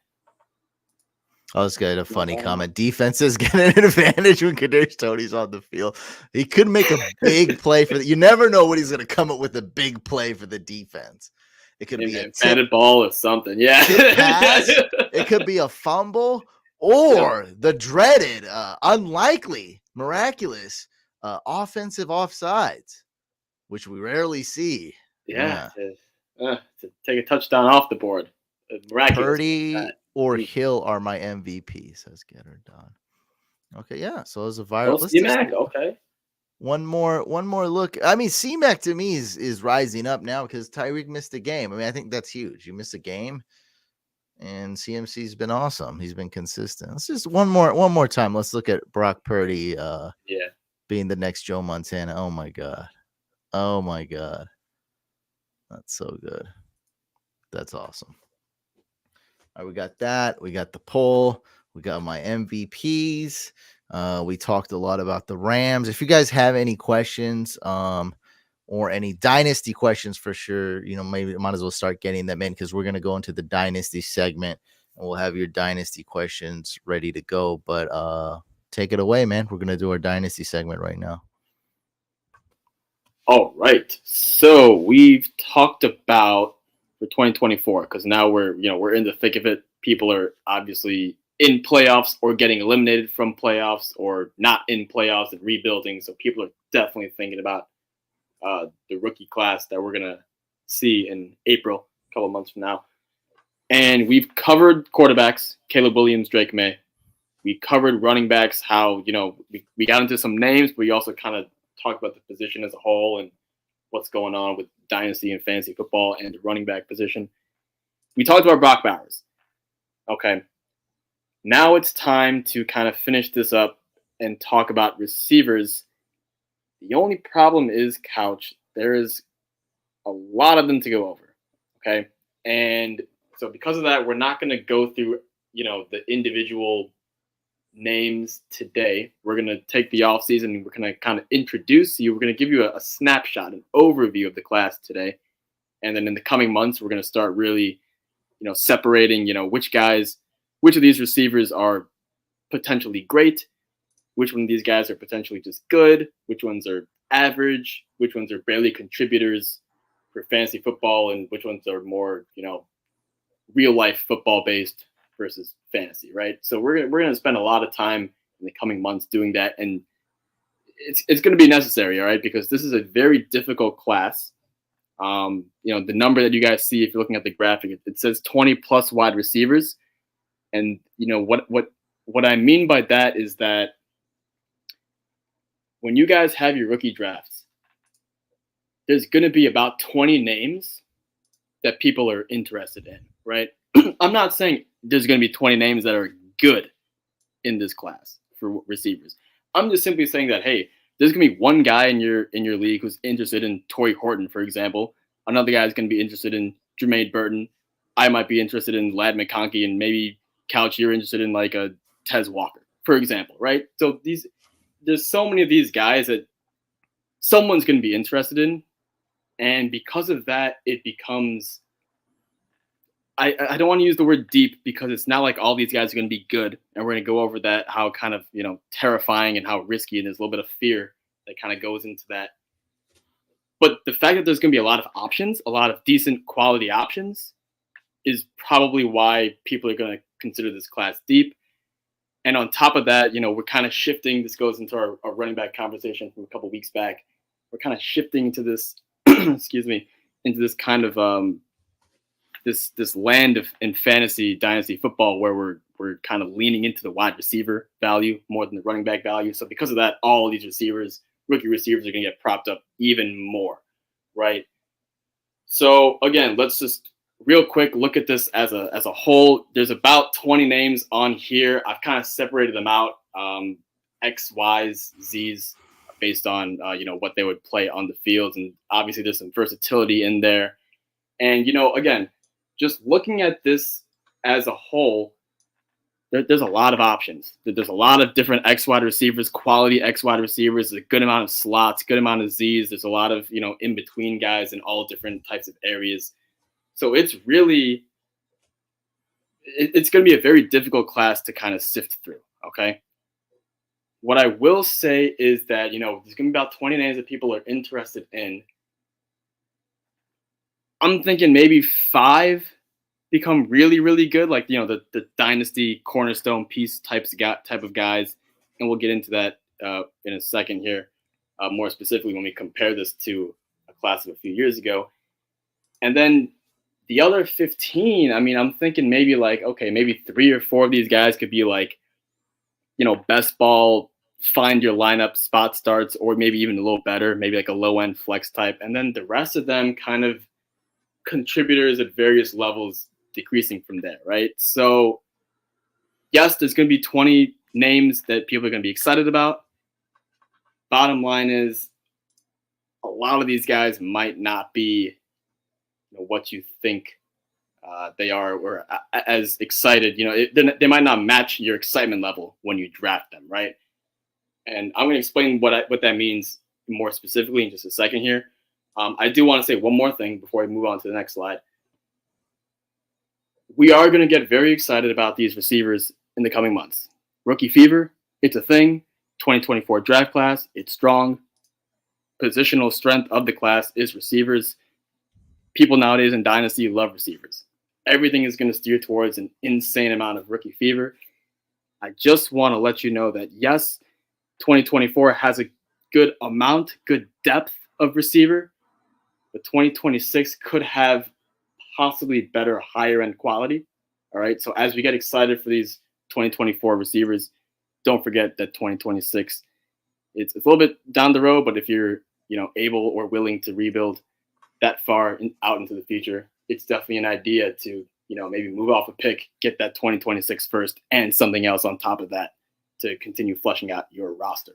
Oh, this guy had a funny Bottom line. comment. Defenses get an advantage when Kadarius Toney's on the field. He could make a big play for you never know when he's going to come up with a big play for the defense. It could Hey be a man, batted ball or something. Yeah. tip pass. It could be a fumble or the dreaded, unlikely, miraculous offensive offsides, which we rarely see. Yeah. Yeah. To take a touchdown off the board. Miraculous. Purdy or Mm. Hill are my MVP, says Getter Don. Okay, yeah. So it was a Oh, viral. Let's just C-Mac. Okay. one more look. I mean, C-Mac to me is rising up now because Tyreek missed a game. I mean, I think that's huge. You miss a game, and CMC's been awesome. He's been consistent. Let's just one more time. Let's look at Brock Purdy Yeah. being the next Joe Montana. Oh my god. Oh my god. That's so good. That's awesome. All right, we got that. We got the poll. We got my MVPs. We talked a lot about the Rams. If you guys have any questions, or any dynasty questions for sure, maybe might as well start getting them in because we're gonna go into the dynasty segment and we'll have your dynasty questions ready to go. But take it away, man. We're gonna do our dynasty segment right now. All right. So we've talked about for 2024 because now we're in the thick of it. People are obviously in playoffs or getting eliminated from playoffs or not in playoffs and rebuilding. So people are definitely thinking about the rookie class that we're gonna see in April, a couple months from now. And we've covered quarterbacks, Caleb Williams, Drake May. We covered running backs, how we got into some names, but we also kind of talked about the position as a whole and what's going on with dynasty and fantasy football and the running back position. We talked about Brock Bowers. Okay. Now it's time to kind of finish this up and talk about receivers. The only problem is, Couch, there is a lot of them to go over. Okay. And so because of that, we're not going to go through, the individual names today. We're going to take the off season and we're going to kind of introduce you. We're going to give you a snapshot, an overview of the class today. And then in the coming months, we're going to start really, separating, which of these receivers are potentially great, which one of these guys are potentially just good, which ones are average, which ones are barely contributors for fantasy football, and which ones are more, real life football based versus fantasy, right? So we're gonna spend a lot of time in the coming months doing that, and it's going to be necessary, all right, because this is a very difficult class. The number that you guys see if you're looking at the graphic, it says 20 plus wide receivers, and what I mean by that is that when you guys have your rookie drafts, there's going to be about 20 names that people are interested in, right? I'm not saying there's going to be 20 names that are good in this class for receivers. I'm just simply saying that, hey, there's going to be one guy in your league who's interested in Torrey Horton, for example. Another guy is going to be interested in Jermaine Burton. I might be interested in Lad McConkey, and maybe Couch, you're interested in like a Tez Walker, for example, right? So there's so many of these guys that someone's going to be interested in, and because of that, it becomes I don't want to use the word deep because it's not like all these guys are going to be good. And we're going to go over that, how kind of, terrifying and how risky, and there's a little bit of fear that kind of goes into that. But the fact that there's going to be a lot of options, a lot of decent quality options, is probably why people are going to consider this class deep. And on top of that, we're kind of shifting. This goes into our running back conversation from a couple weeks back. We're kind of shifting to this, excuse me, into this kind of this land of in fantasy dynasty football where we're we're kind of leaning into the wide receiver value more than the running back value. So because of that, all of these receivers, rookie receivers, are going to get propped up even more, right? So again, let's just real quick look at this as a whole. There's about 20 names on here. I've kind of separated them out, X, Y's, Z's, based on what they would play on the field, and obviously there's some versatility in there. And again, just looking at this as a whole, there's a lot of options. There's a lot of different X wide receivers, quality X wide receivers, a good amount of slots, good amount of Z's. There's a lot of, in between guys in all different types of areas. So it's really, it's going to be a very difficult class to kind of sift through. Okay. What I will say is that, there's going to be about 20 names that people are interested in. I'm thinking maybe 5 become really, really good, like the dynasty cornerstone piece type of guys, and we'll get into that in a second here, more specifically when we compare this to a class of a few years ago. And then the other 15, I mean, I'm thinking maybe maybe 3 or 4 of these guys could be like, best ball, find your lineup spot starts, or maybe even a little better, maybe like a low end flex type, and then the rest of them kind of contributors at various levels, decreasing from there, right? So yes, there's going to be 20 names that people are going to be excited about. Bottom line is, a lot of these guys might not be what you think they are, or as excited. They might not match your excitement level when you draft them, right? And I'm going to explain what that means more specifically in just a second here. I do want to say one more thing before I move on to the next slide. We are going to get very excited about these receivers in the coming months. Rookie fever, it's a thing. 2024 draft class, it's strong. Positional strength of the class is receivers. People nowadays in Dynasty love receivers. Everything is going to steer towards an insane amount of rookie fever. I just want to let you know that, yes, 2024 has a good amount, good depth of receiver, but 2026 could have possibly better, higher end quality. All right. So as we get excited for these 2024 receivers, don't forget that 2026, it's a little bit down the road, but if you're, able or willing to rebuild that far out into the future, it's definitely an idea to, maybe move off a pick, get that 2026 first and something else on top of that to continue fleshing out your roster.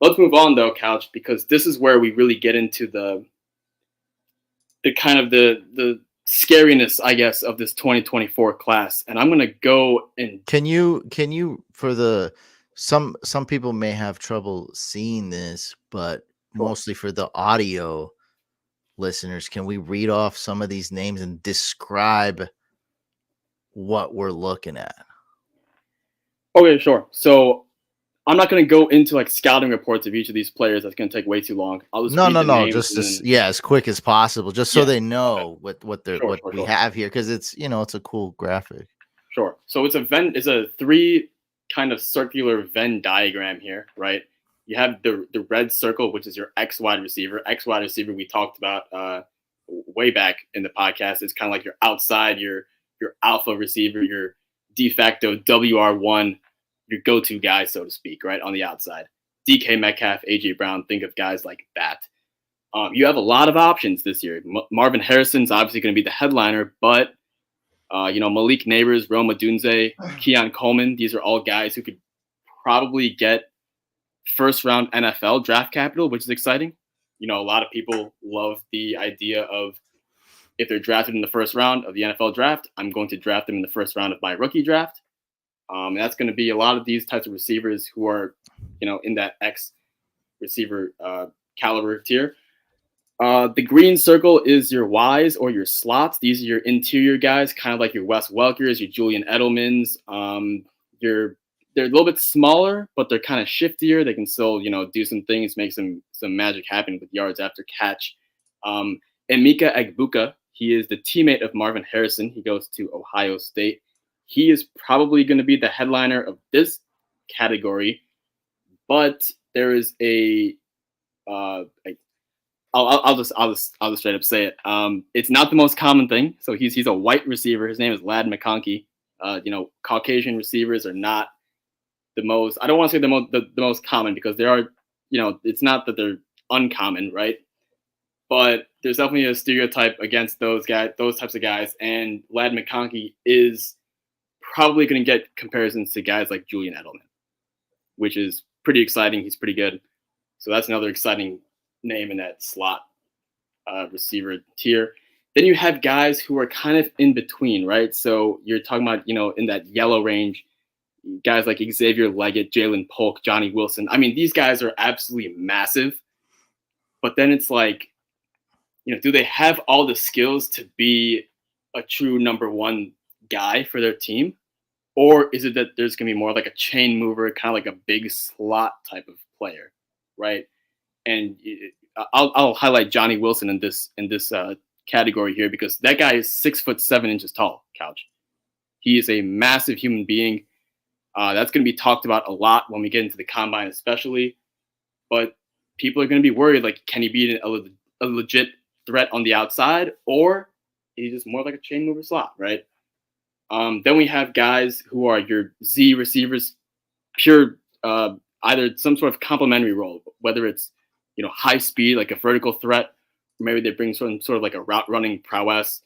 Let's move on though, Couch, because this is where we really get into the kind of the scariness, I guess, of this 2024 class. And I'm going to go and can you for some people may have trouble seeing this, but mostly for the audio listeners, can we read off some of these names and describe what we're looking at? Okay, sure. So I'm not going to go into like scouting reports of each of these players. That's going to take way too long. I'll just just as quick as possible, just so they know what we have here, because it's it's a cool graphic. Sure. So it's a 3 kind of circular Venn diagram here, right? You have the red circle, which is your X wide receiver. X wide receiver we talked about way back in the podcast. It's kind of like your outside, your alpha receiver, your de facto WR1, your go-to guy, so to speak, right, on the outside. DK Metcalf, AJ Brown, think of guys like that. You have a lot of options this year. Marvin Harrison's obviously going to be the headliner, but Malik Neighbors, Rome Odunze, Keon Coleman, these are all guys who could probably get first-round NFL draft capital, which is exciting. A lot of people love the idea of, if they're drafted in the first round of the NFL draft, I'm going to draft them in the first round of my rookie draft. And that's going to be a lot of these types of receivers who are, in that X receiver caliber tier. The green circle is your Ys or your slots. These are your interior guys, kind of like your Wes Welkers, your Julian Edelmans. They're a little bit smaller, but they're kind of shiftier. They can still, do some things, make some magic happen with yards after catch. Emeka Egbuka, he is the teammate of Marvin Harrison. He goes to Ohio State. He is probably going to be the headliner of this category, but there is I'll just straight up say it. It's not the most common thing. So he's a white receiver. His name is Ladd McConkey. Caucasian receivers are not the most. I don't want to say the most common because there are, it's not that they're uncommon, right? But there's definitely a stereotype against those types of guys, and Ladd McConkey is probably going to get comparisons to guys like Julian Edelman, which is pretty exciting. He's pretty good. So that's another exciting name in that slot receiver tier. Then you have guys who are kind of in between, right? So you're talking about, in that yellow range, guys like Xavier Leggett, Jalen Polk, Johnny Wilson. I mean, these guys are absolutely massive. But then it's like, do they have all the skills to be a true number one guy for their team? Or is it that there's going to be more like a chain mover, kind of like a big slot type of player, right? And I'll highlight Johnny Wilson in this category here because that guy is 6'7" tall. Couch. He is a massive human being. That's going to be talked about a lot when we get into the combine, especially. But people are going to be worried, like, can he be a legit threat on the outside, or he's just more like a chain mover slot, right? Then we have guys who are your Z receivers, pure either some sort of complementary role, whether it's high speed like a vertical threat, or maybe they bring sort of like a route running prowess.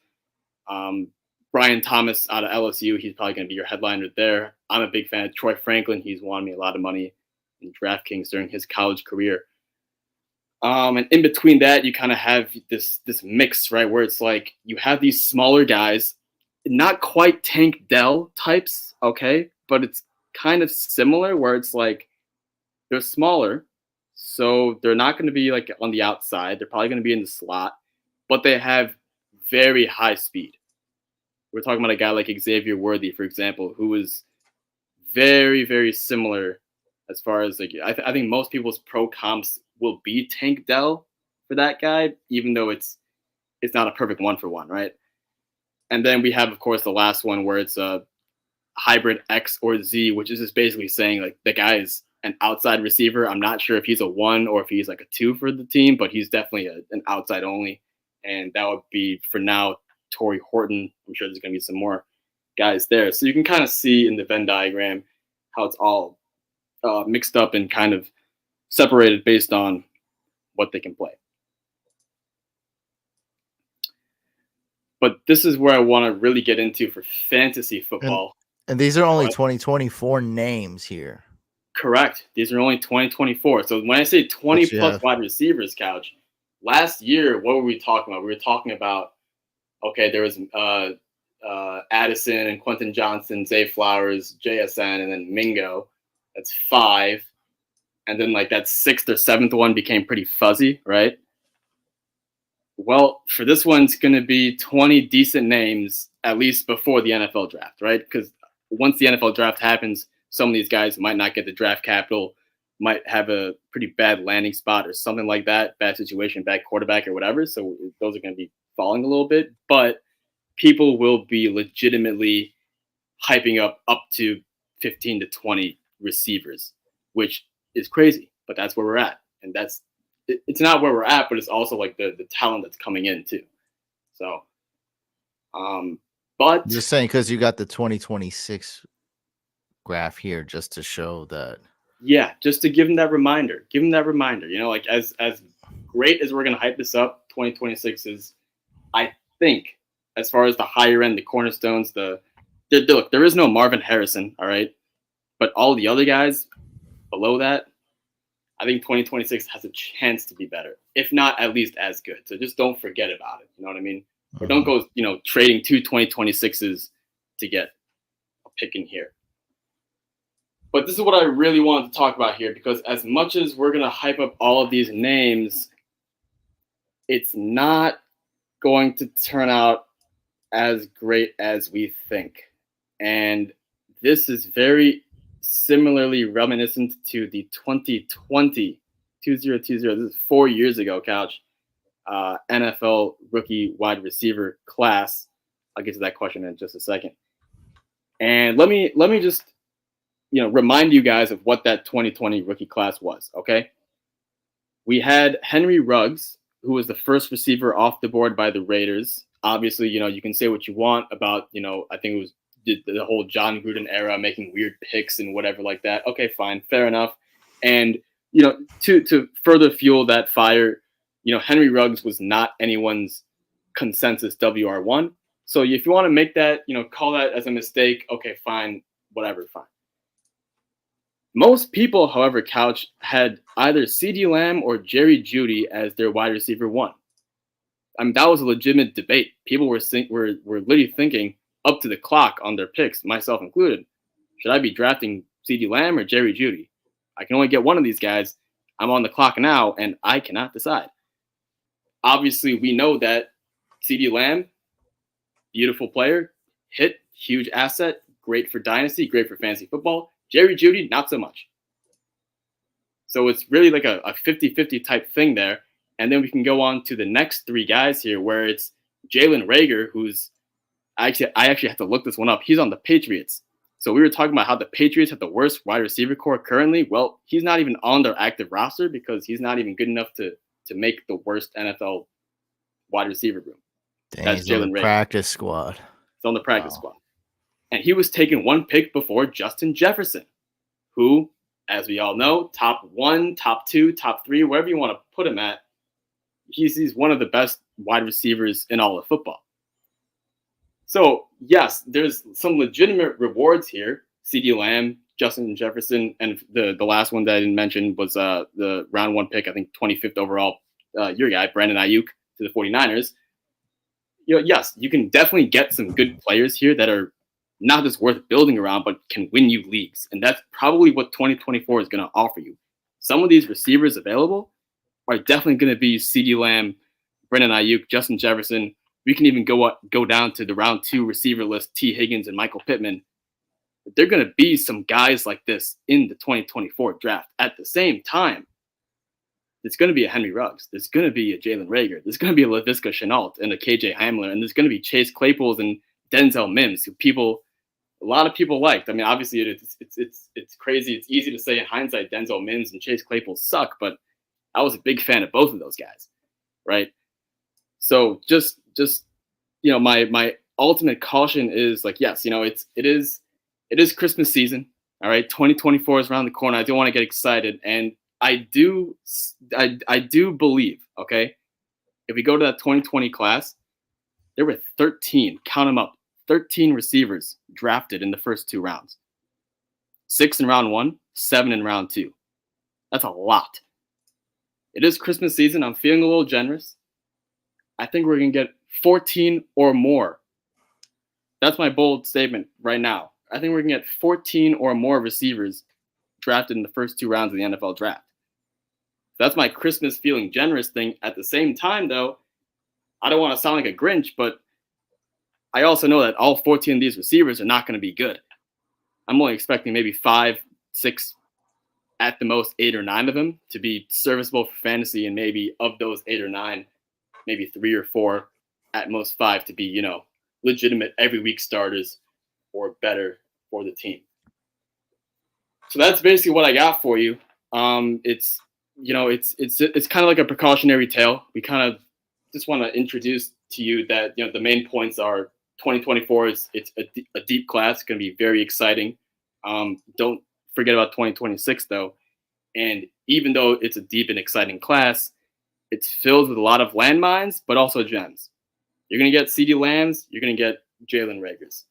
Brian Thomas out of LSU, he's probably going to be your headliner there. I'm a big fan of Troy Franklin. He's won me a lot of money in DraftKings during his college career. And in between that, you kind of have this mix, right, where it's like you have these smaller guys, not quite Tank Dell types, okay, but it's kind of similar where it's like they're smaller, so they're not going to be like on the outside. They're probably going to be in the slot, but they have very high speed. We're talking about a guy like Xavier Worthy, for example, who is very, very similar as far as like I think most people's pro comps will be Tank Dell for that guy, even though it's not a perfect 1-for-1, right? And then we have, of course, the last one where it's a hybrid X or Z, which is just basically saying like the guy is an outside receiver. I'm not sure if he's a 1 or if he's like a 2 for the team, but he's definitely an outside only. And that would be, for now, Torrey Horton. I'm sure there's going to be some more guys there. So you can kind of see in the Venn diagram how it's all mixed up and kind of separated based on what they can play. But this is where I want to really get into for fantasy football. And these are only 2024 names here. Correct. These are only 2024. So when I say 20-plus wide receivers, Couch, last year, what were we talking about? We were talking about, okay, there was Addison and Quentin Johnson, Zay Flowers, JSN, and then Mingo. That's 5. And then like that 6th or 7th one became pretty fuzzy, right? Well, for this one, it's going to be 20 decent names, at least before the NFL draft, right? Because once the NFL draft happens, some of these guys might not get the draft capital, might have a pretty bad landing spot or something like that, bad situation, bad quarterback or whatever. So those are going to be falling a little bit. But people will be legitimately hyping up to 15 to 20 receivers, which is crazy. But that's where we're at. And it's not where we're at, but it's also like the talent that's coming in too. So, but just saying, because you got the 2026 graph here just to show that. Yeah, just to give them that reminder. Like as great as we're going to hype this up, 2026 is, I think, as far as the higher end, the cornerstones, look, there is no Marvin Harrison, all right? But all the other guys below that, I think 2026 has a chance to be better, if not at least as good. So just don't forget about it. You know what I mean? Or don't go, trading 2 2026s to get a pick in here. But this is what I really wanted to talk about here, because as much as we're going to hype up all of these names, it's not going to turn out as great as we think. And this is very similarly reminiscent to the 2020. This is 4 years ago, Couch. NFL rookie wide receiver class. I'll get to that question in just a second. And let me just remind you guys of what that 2020 rookie class was, okay? We had Henry Ruggs, who was the first receiver off the board by the Raiders. Obviously, you can say what you want about, I think it was did the whole John Gruden era, making weird picks and whatever like that. Okay, fine, fair enough. And to further fuel that fire, Henry Ruggs was not anyone's consensus WR1. So if you want to make that, call that as a mistake, okay, fine, whatever, fine. Most people, however, Couch had either CeeDee Lamb or Jerry Jeudy as their wide receiver one. I mean, that was a legitimate debate. People were literally thinking up to the clock on their picks, myself included. Should I be drafting CeeDee Lamb or Jerry Jeudy? I can only get one of these guys. I'm on the clock now, and I cannot decide. Obviously, we know that CeeDee Lamb, beautiful player, hit, huge asset, great for dynasty, great for fantasy football. Jerry Jeudy, not so much. So it's really like a 50-50 type thing there. And then we can go on to the next three guys here, where it's Jalen Reagor, who's I actually have to look this one up. He's on the Patriots. So we were talking about how the Patriots have the worst wide receiver core currently. Well, he's not even on their active roster because he's not even good enough to make the worst NFL wide receiver room. Dang, that's Jalen Reagor. Practice squad. He's on the practice squad. And he was taken one pick before Justin Jefferson, who, as we all know, top 1, top 2, top 3, wherever you want to put him at, he's one of the best wide receivers in all of football. So, yes, there's some legitimate rewards here. CeeDee Lamb, Justin Jefferson, and the last one that I didn't mention was the round 1 pick, I think 25th overall, your guy, Brandon Ayuk, to the 49ers. Yes, you can definitely get some good players here that are not just worth building around, but can win you leagues. And that's probably what 2024 is going to offer you. Some of these receivers available are definitely going to be CeeDee Lamb, Brandon Ayuk, Justin Jefferson. We can even go down to the round 2 receiver list, T. Higgins and Michael Pittman. But there are going to be some guys like this in the 2024 draft. At the same time, there's going to be a Henry Ruggs. There's going to be a Jalen Reagor. There's going to be a Laviska Shenault and a KJ Hamler. And there's going to be Chase Claypools and Denzel Mims, who a lot of people liked. I mean, obviously it's crazy. It's easy to say in hindsight, Denzel Mims and Chase Claypool suck, but I was a big fan of both of those guys, right? So just my ultimate caution is like, yes, it is Christmas season. All right, 2024 is around the corner. I don't want to get excited, and I do believe, okay, if we go to that 2020 class, there were 13, count them up, 13 receivers drafted in the first 2 rounds. 6 in round 1, 7 in round 2. That's a lot. It is Christmas season. I'm feeling a little generous. I think we're going to get 14 or more. That's my bold statement right now. I think we're going to get 14 or more receivers drafted in the first 2 rounds of the NFL draft. That's my Christmas feeling generous thing. At the same time, though, I don't want to sound like a Grinch, but I also know that all 14 of these receivers are not going to be good. I'm only expecting maybe 5, 6, at the most 8 or 9 of them to be serviceable for fantasy, and maybe of those 8 or 9, maybe 3 or 4, at most 5 to be, legitimate every week starters or better for the team. So that's basically what I got for you. It's kind of like a precautionary tale. We kind of just want to introduce to you that the main points are 2024 it's a deep class. It's going to be very exciting. Don't forget about 2026 though. And even though it's a deep and exciting class, it's filled with a lot of landmines, but also gems. You're going to get CeeDee Lambs. You're going to get Jalen Reagors.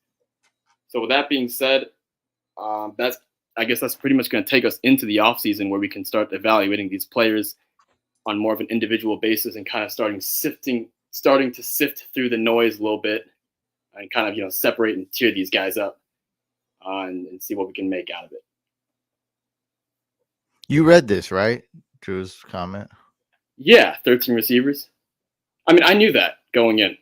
So with that being said, I guess that's pretty much going to take us into the offseason, where we can start evaluating these players on more of an individual basis and kind of starting to sift through the noise a little bit and kind of, separate and tier these guys up and see what we can make out of it. You read this, right? Drew's comment. Yeah, 13 receivers. I mean, I knew that going in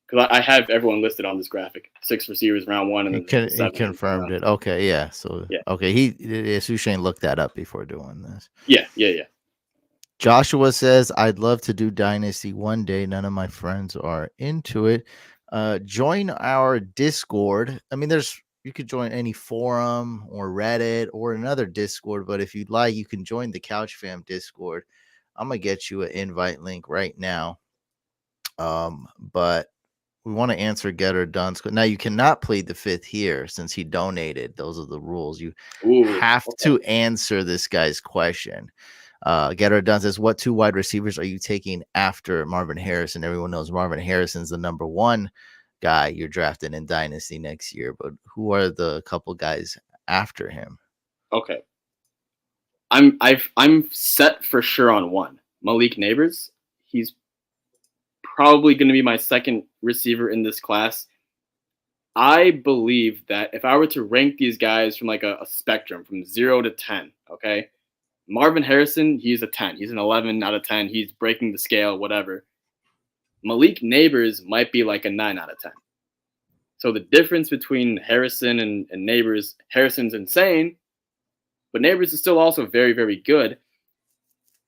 because I have everyone listed on this graphic. 6 receivers round 1, and then he confirmed it. Okay, yeah. So yeah. Okay, Sushane looked that up before doing this. Yeah. Joshua says, I'd love to do Dynasty one day. None of my friends are into it. Join our Discord. I mean, you could join any forum or Reddit or another Discord, but if you'd like, you can join the Couch Fam Discord. I'm gonna get you an invite link right now. But We want to answer Getter Dunn's. Now you cannot plead the fifth here since he donated. Those are the rules. You Ooh, have okay. to answer this guy's question. Getter Dunn says, "What two wide receivers are you taking after Marvin Harrison?" Everyone knows Marvin Harrison's the number one guy you're drafting in Dynasty next year, but who are the couple guys after him? Okay. I'm set for sure on one. Malik Neighbors. He's probably going to be my second receiver in this class. I believe that if I were to rank these guys from like a spectrum from 0 to 10, okay? Marvin Harrison, he's a 10. He's an 11 out of 10. He's breaking the scale, whatever. Malik Neighbors might be like a 9 out of 10. So the difference between Harrison and Neighbors, Harrison's insane, but Neighbors is still also very, very good.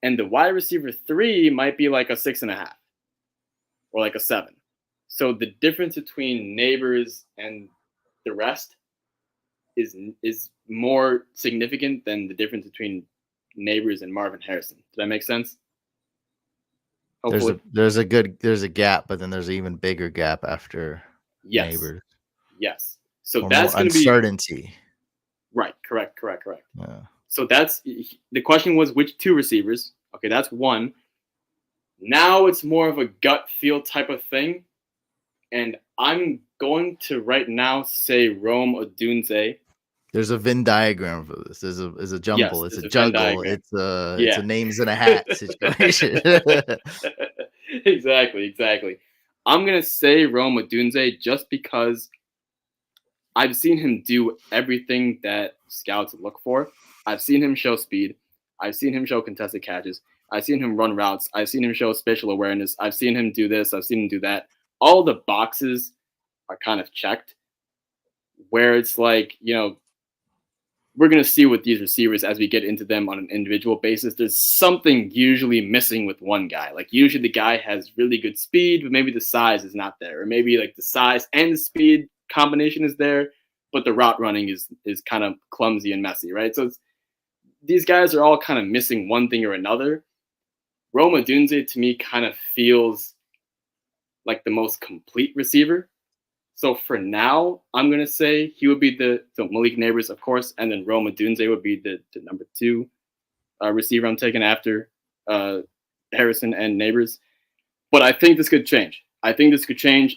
And the wide receiver 3 might be like a 6.5 or like a 7. So the difference between Neighbors and the rest is more significant than the difference between Neighbors and Marvin Harrison. Did that make sense? Hopefully. There's a gap, but then there's an even bigger gap after Yes. Neighbors. Yes. So or that's more going to be uncertainty. right. Correct. Yeah. So that's the question was which two receivers? Okay, that's one. Now it's more of a gut feel type of thing. And I'm going to right now say Rome Odunze. There's a Venn diagram for this. There's a jumble. Yes, it's a Venn juggle. diagram. It's a names in a hat situation. Exactly. I'm gonna say Rome Odunze just because I've seen him do everything that scouts look for. I've seen him show speed. I've seen him show contested catches. I've seen him run routes. I've seen him show spatial awareness. I've seen him do this. I've seen him do that. All the boxes are kind of checked. Where it's like, we're going to see with these receivers as we get into them on an individual basis. There's something usually missing with one guy. Like usually the guy has really good speed, but maybe the size is not there. Or maybe like the size and the speed combination is there, but the route running is kind of clumsy and messy, right? So these guys are all kind of missing one thing or another. Roma Dunze to me kind of feels like the most complete receiver. So for now, I'm going to say he would be so Malik Neighbors, of course, and then Roma Dunze would be the number 2 receiver I'm taking after Harrison and Neighbors. But I think this could change.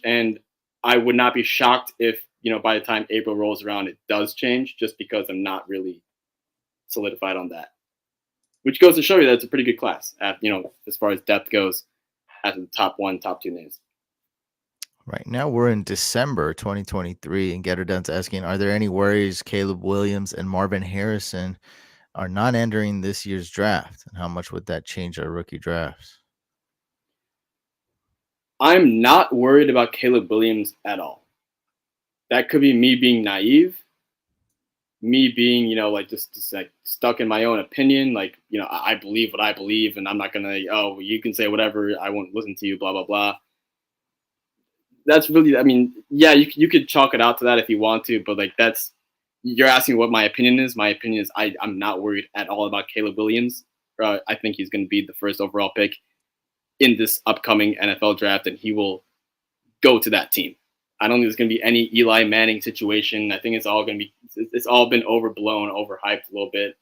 And I would not be shocked if, by the time April rolls around, it does change, just because I'm not really solidified on that. Which goes to show you that it's a pretty good class, as far as depth goes, at the top 2 names. Right now, we're in December 2023, and Getter Dunn's asking, are there any worries Caleb Williams and Marvin Harrison are not entering this year's draft? And how much would that change our rookie drafts? I'm not worried about Caleb Williams at all. That could be me being naive, me being, just like stuck in my own opinion. Like, I believe what I believe, and I'm not going to, you can say whatever, I won't listen to you, blah, blah, blah. That's really, yeah, you could chalk it out to that if you want to, but like you're asking what my opinion is. My opinion is I'm not worried at all about Caleb Williams. I think he's going to be the first overall pick in this upcoming NFL draft, and he will go to that team. I don't think there's going to be any Eli Manning situation. I think it's all been overblown, overhyped a little bit.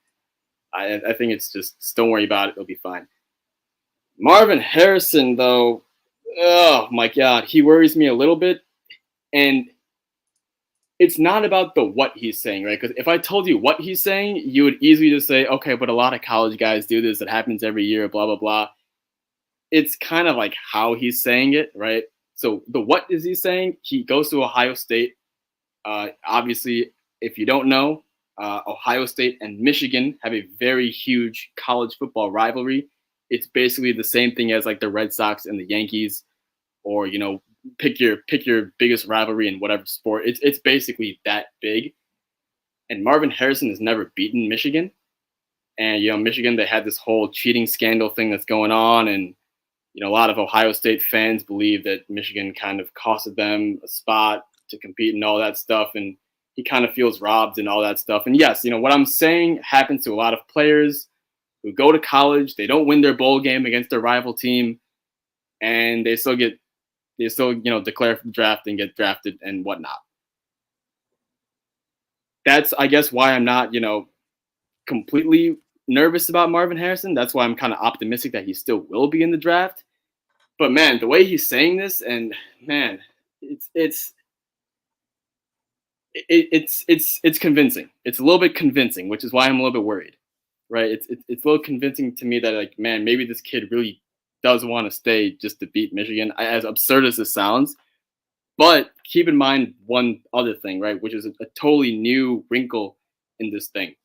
I think it's just don't worry about it. It'll be fine. Marvin Harrison, though, oh my God, he worries me a little bit. And it's not about the what he's saying, right? Because if I told you what he's saying, you would easily just say, okay, but a lot of college guys do this. It happens every year, blah, blah, blah. It's kind of like how he's saying it, right? So the what is he saying? He goes to Ohio State. Obviously, if you don't know, Ohio State and Michigan have a very huge college football rivalry. It's basically the same thing as like the Red Sox and the Yankees, or pick your biggest rivalry in whatever sport. It's basically that big. And Marvin Harrison has never beaten Michigan. And Michigan, they had this whole cheating scandal thing that's going on, and a lot of Ohio State fans believe that Michigan kind of costed them a spot to compete and all that stuff. And he kind of feels robbed and all that stuff. And yes, what I'm saying happens to a lot of players who go to college. They don't win their bowl game against their rival team, and they still get they still, declare for the draft and get drafted and whatnot. That's, I guess, why I'm not, completely nervous about Marvin Harrison. That's why I'm kind of optimistic that he still will be in the draft. But man, the way he's saying this, and man, it's it's convincing. It's a little bit convincing, which is why I'm a little bit worried, right? It's a little convincing to me that, like, man, maybe this kid really does want to stay just to beat Michigan. As absurd as this sounds, but keep in mind one other thing, right? Which is a totally new wrinkle in this thing.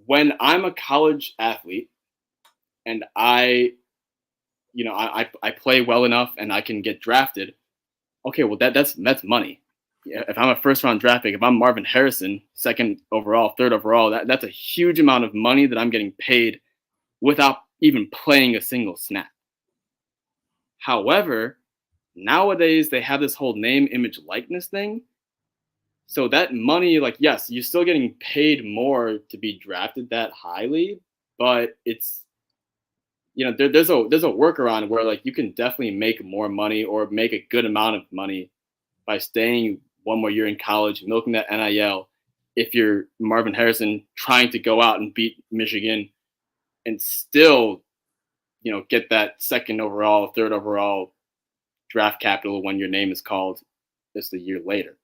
When I'm a college athlete and I play well enough and I can get drafted, okay, well that's money. If I'm a first round draft pick, if I'm Marvin Harrison, second overall, third overall, that's a huge amount of money that I'm getting paid without even playing a single snap. However, nowadays they have this whole name, image, likeness thing. So that money, like, yes, you're still getting paid more to be drafted that highly, but it's, there's a workaround where, like, you can definitely make more money or make a good amount of money by staying one more year in college, milking that NIL. If you're Marvin Harrison trying to go out and beat Michigan and still, get that second overall, third overall draft capital when your name is called just a year later.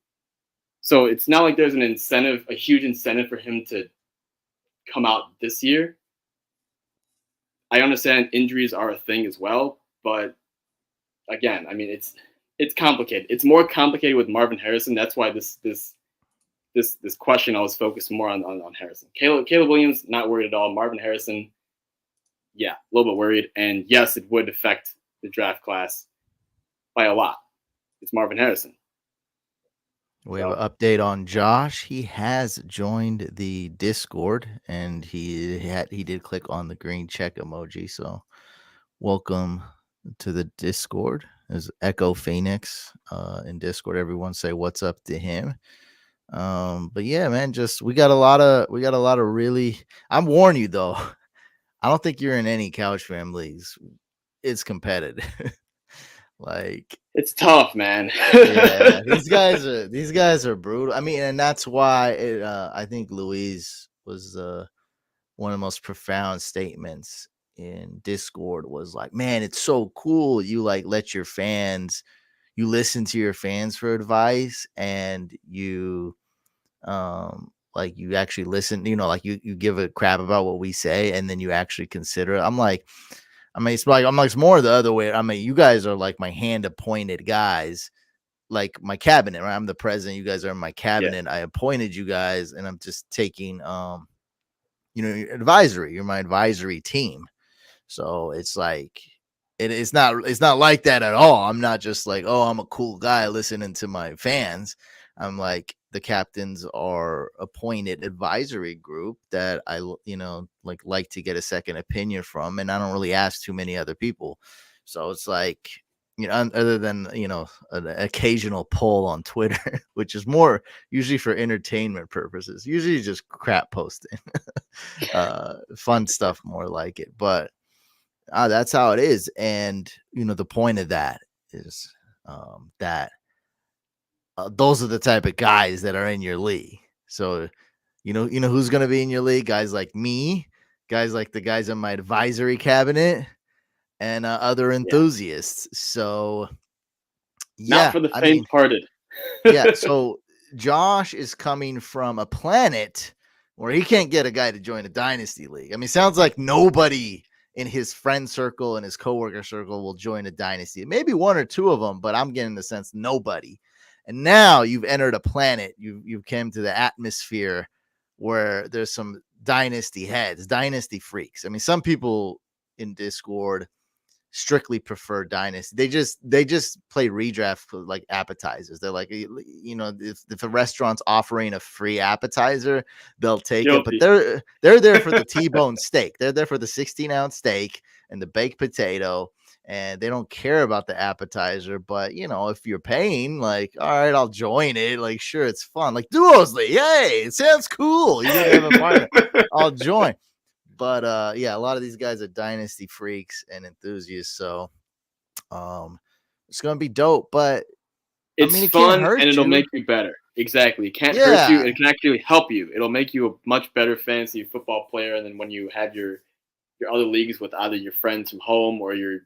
So it's not like there's a huge incentive for him to come out this year. I understand injuries are a thing as well, but again, I mean, it's complicated. It's more complicated with Marvin Harrison. That's why this question I was focused more on Harrison. Caleb Williams, not worried at all. Marvin Harrison, yeah, a little bit worried. And yes, it would affect the draft class by a lot. It's Marvin Harrison. We have an update on Josh. He has joined the Discord, and he did click on the green check emoji. So, welcome to the Discord. There's Echo Phoenix in Discord. Everyone say what's up to him. But yeah, man, we got a lot of really. I'm warning you though. I don't think you're in any Couch Fam leagues. It's competitive. Like, it's tough, man. Yeah, these guys are brutal. I mean, and that's why I think Louise was one of the most profound statements in Discord was like, man, it's so cool. You like let your fans, you listen to your fans for advice, and you like you actually listen, like you give a crap about what we say, and then you actually consider it. I'm like, it's more the other way. I mean, you guys are like my hand appointed guys, like my cabinet, right? I'm the president. You guys are in my cabinet. Yeah. I appointed you guys, and I'm just taking, advisory. You're my advisory team. So it's like, it's not like that at all. I'm not just like, oh, I'm a cool guy listening to my fans. I'm like, the captains are appointed advisory group that I, like to get a second opinion from. And I don't really ask too many other people. So it's like, other than, an occasional poll on Twitter, which is more usually for entertainment purposes, usually just crap posting, fun stuff, more like it. But that's how it is. And, the point of that is that those are the type of guys that are in your league. So, who's going to be in your league? Guys like me, guys like the guys in my advisory cabinet, and other enthusiasts. Yeah. So, yeah. Not for the faint-hearted. Yeah. So, Josh is coming from a planet where he can't get a guy to join a dynasty league. I mean, sounds like nobody in his friend circle and his coworker circle will join a dynasty. Maybe one or two of them, but I'm getting the sense nobody. And now you've entered a planet. You've came to the atmosphere where there's some dynasty heads, dynasty freaks. I mean, some people in Discord strictly prefer dynasty. They just play redraft like appetizers. They're like, if a restaurant's offering a free appetizer, they'll take it. But they're there for the T-bone steak. They're there for the 16-ounce steak and the baked potato. And they don't care about the appetizer. But, if you're paying, like, all right, I'll join it. Like, sure, it's fun. Like, Duos League, hey, it sounds cool. You need to have a partner. I'll join. But, yeah, a lot of these guys are dynasty freaks and enthusiasts. So, It's gonna be dope. But I It's mean, it can't fun hurt and it'll you. make you better. Exactly. It can't hurt you. Yeah, It can actually help you. It'll make you a much better fantasy football player than when you have your other leagues with either your friends from home or your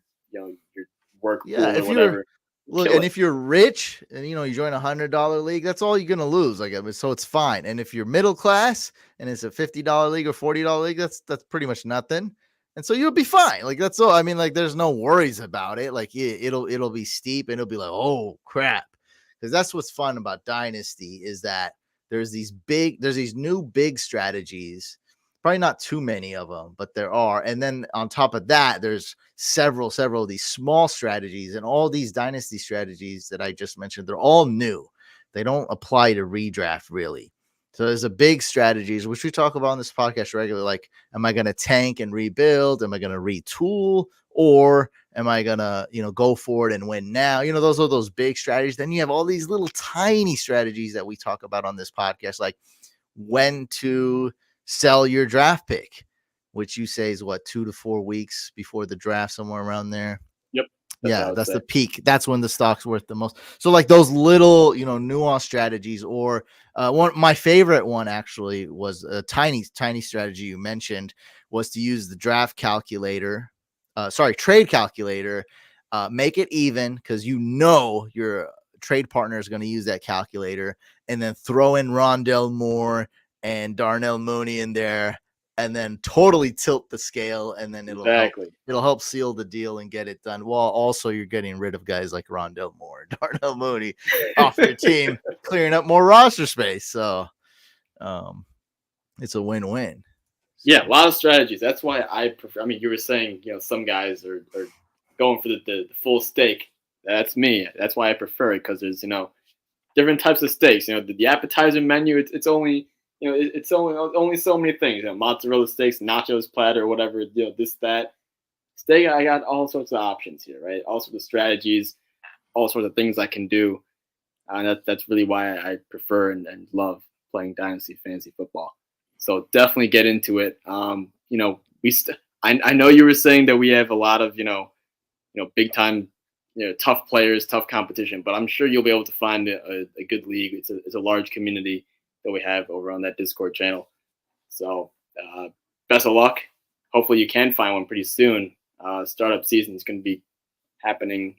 work yeah. pool or If you're whatever. Look, Kill and it. if you're rich and you join $100 league, that's all you're gonna lose. Like, I mean, so it's fine. And if you're middle class and it's a $50 league or $40 league, that's pretty much nothing. And so you'll be fine. Like, that's all. I mean, like, there's no worries about it. Like, it'll be steep and it'll be like, oh crap, because that's what's fun about Dynasty is that there's these new big strategies. Probably not too many of them, but there are. And then on top of that, there's several of these small strategies, and all these dynasty strategies that I just mentioned, they're all new. They don't apply to redraft really. So there's a big strategies which we talk about on this podcast regularly. Like, am I going to tank and rebuild? Am I going to retool? Or am I going to, go for it and win now? Those are those big strategies. Then you have all these little tiny strategies that we talk about on this podcast, like when to sell your draft pick, which you say is what, 2 to 4 weeks before the draft, somewhere around there. Yep. That's what I Yeah, would that's say. the peak. That's when the stock's worth the most. So like those little, nuanced strategies, or my favorite one actually was a tiny strategy you mentioned was to use the draft calculator, trade calculator, make it even because your trade partner is going to use that calculator, and then throw in Rondell Moore and Darnell Mooney in there, and then totally tilt the scale, and then Exactly. it'll help seal the deal and get it done. While also you're getting rid of guys like Rondell Moore, Darnell Mooney off your team, clearing up more roster space. So it's a win-win. Yeah, a So lot of strategies. That's why I prefer. I mean, you were saying, some guys are going for the full steak. That's me. That's why I prefer it because there's, different types of steaks. The appetizer menu, it's only, it's only so many things. Mozzarella steaks, nachos platter, whatever. This, that steak. I got all sorts of options here, right? All sorts of strategies, all sorts of things I can do. And that's really why I prefer and love playing Dynasty Fantasy Football. So definitely get into it. I know you were saying that we have a lot of big time, tough players, tough competition, but I'm sure you'll be able to find a good league. It's a large community that we have over on that Discord channel. So best of luck. Hopefully you can find one pretty soon. Startup season is going to be happening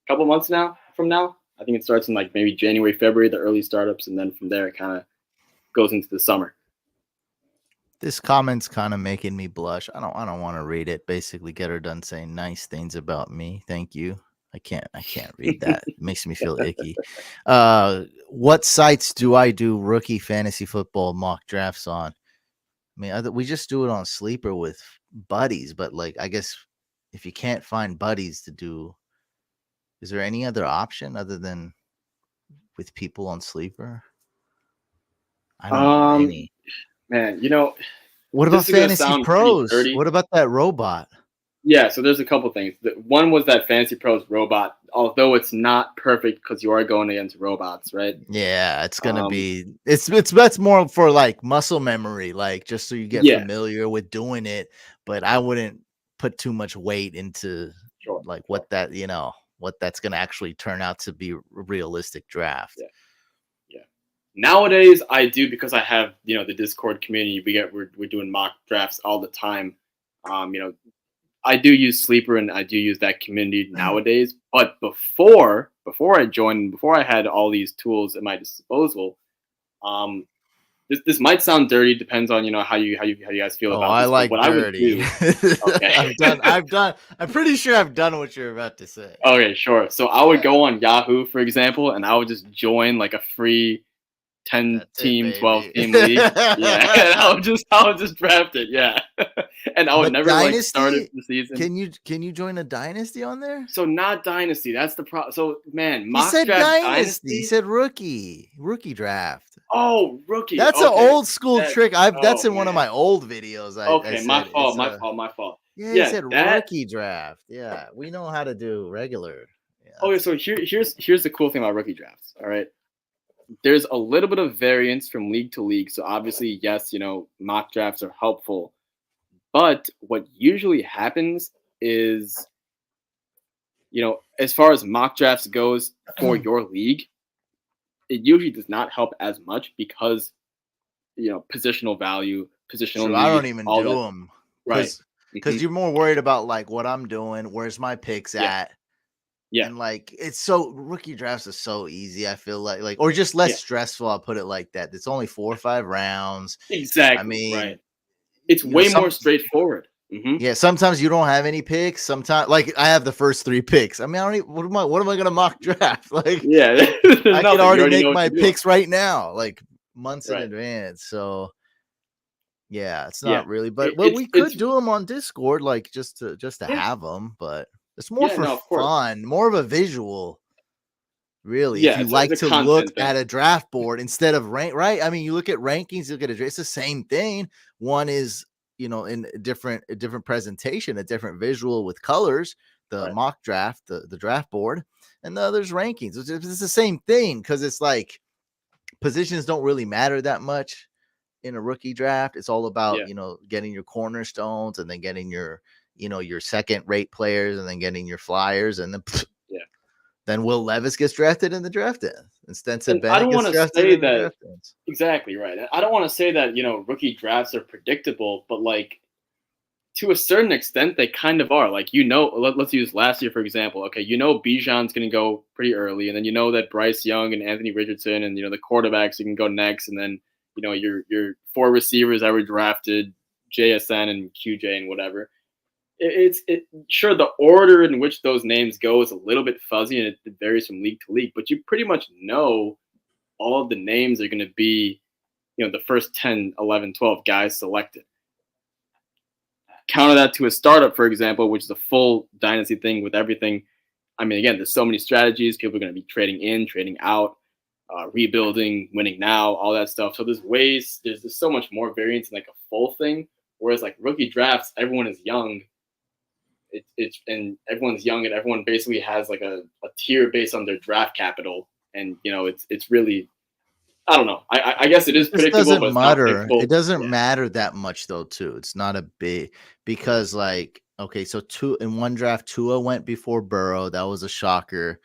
a couple months from now. I think it starts in like maybe January, February, the early startups, and then from there it kind of goes into the summer. this comment's kind of making me blush. I don't want to read it. Basically, get her done saying nice things about me. Thank you. I can't read that. It makes me feel icky. What sites do I do rookie fantasy football mock drafts on? I mean, we just do it on Sleeper with buddies, but like, I guess if you can't find buddies to do, is there any other option other than with people on Sleeper? I don't know any. Man, What this about is gonna Fantasy sound pretty Pros? dirty. What about that robot? Yeah, so there's a couple things. One was that Fantasy Pros robot, although it's not perfect because you are going against robots, right? Yeah, it's gonna Um, be that's more for like muscle memory, like just so you get yeah, familiar with doing it. But I wouldn't put too much weight into sure, like sure. what that's gonna actually turn out to be a realistic draft. Yeah, yeah. Nowadays, I do because I have the Discord community. We're doing mock drafts all the time. I do use Sleeper and I do use that community nowadays. But before I joined, before I had all these tools at my disposal, um, this might sound dirty. Depends on how you guys feel Oh, about I this. But like what I would dirty. do, okay, I'm pretty sure I've done what you're about to say. okay, sure. So I would go on Yahoo, for example, and I would just join like a free 10 That's it, team, 12 baby. team league. Yeah, and I would just draft it. Yeah, and I would But never like start it Dynasty, for the season. can you join a Dynasty on there? So not dynasty. That's the problem. So man, He mock said draft Dynasty. He dynasty. said rookie draft. Oh, rookie. That's an Okay. old school That. trick. That's Oh in one of man. my old videos. I Okay, my said fault. it's My a fault. My fault. yeah. He Yeah, said that. rookie draft. Yeah, we know how to do regular. Yeah, Okay, so here's the cool thing about rookie drafts. All right, there's a little bit of variance from league to league. So obviously, yes, mock drafts are helpful, but what usually happens is as far as mock drafts goes for your league, it usually does not help as much because positional value, positional True. I don't need, even all do that. them Right. because Hmm. you're more worried about like what I'm doing, where's my picks Yeah. at, Yeah. and like it's so rookie drafts is so easy. I feel like or just Yeah. less stressful. I'll put it like that. It's only 4 or 5 rounds. I Exactly. Right. mean, It's way more some straightforward. yeah. Sometimes you don't have any picks. Sometimes like I have the first 3 picks. I mean, I don't even, what am I gonna mock draft? Like Yeah. There's I could nothing. You already already know make what my you're doing. picks right now, like months in Right. advance. So yeah, it's Yeah. not really, but It, well, it's we it's could do them on Discord, like just to yeah. have them, but it's more Yeah. for No. Of course. fun, more of a visual, really. If Yeah. you It's like a to look content at thing. a draft board instead of rank, right? I mean, you look at rankings, you look at it's the same thing. One is in a different presentation, a different visual with colors, the Right. mock draft, the draft board, and the other's rankings. It's the same thing because it's like positions don't really matter that much in a rookie draft. It's all about, Yeah. getting your cornerstones and then getting your second rate players and then getting your flyers. And then, Yeah. then Will Levis gets drafted in the draft ends. And Stetson And I Bennett don't want gets to drafted say in the that draft ends. exactly right. I don't want to say that rookie drafts are predictable, but like to a certain extent, they kind of are. Like let's use last year for example. Okay, Bijan's going to go pretty early, and then that Bryce Young and Anthony Richardson and the quarterbacks you can go next, and then your 4 receivers that were drafted, JSN and QJ and whatever. Sure, the order in which those names go is a little bit fuzzy and it varies from league to league, but you pretty much know all of the names are going to be the first 10, 11, 12 guys selected. Counter that to a startup, for example, which is a full dynasty thing with everything. I mean, again, there's so many strategies. People are going to be trading in, trading out, rebuilding, winning now, all that stuff. So there's so much more variance in like a full thing. Whereas like rookie drafts, everyone is young. And everyone's young, and everyone basically has like a tier based on their draft capital. And it's really, I don't know. I guess it is This predictable, doesn't but it's not matter. predictable. It doesn't Yeah. matter that much though, too. It's not a big because like okay, so two in one draft, Tua went before Burrow. That was a shocker.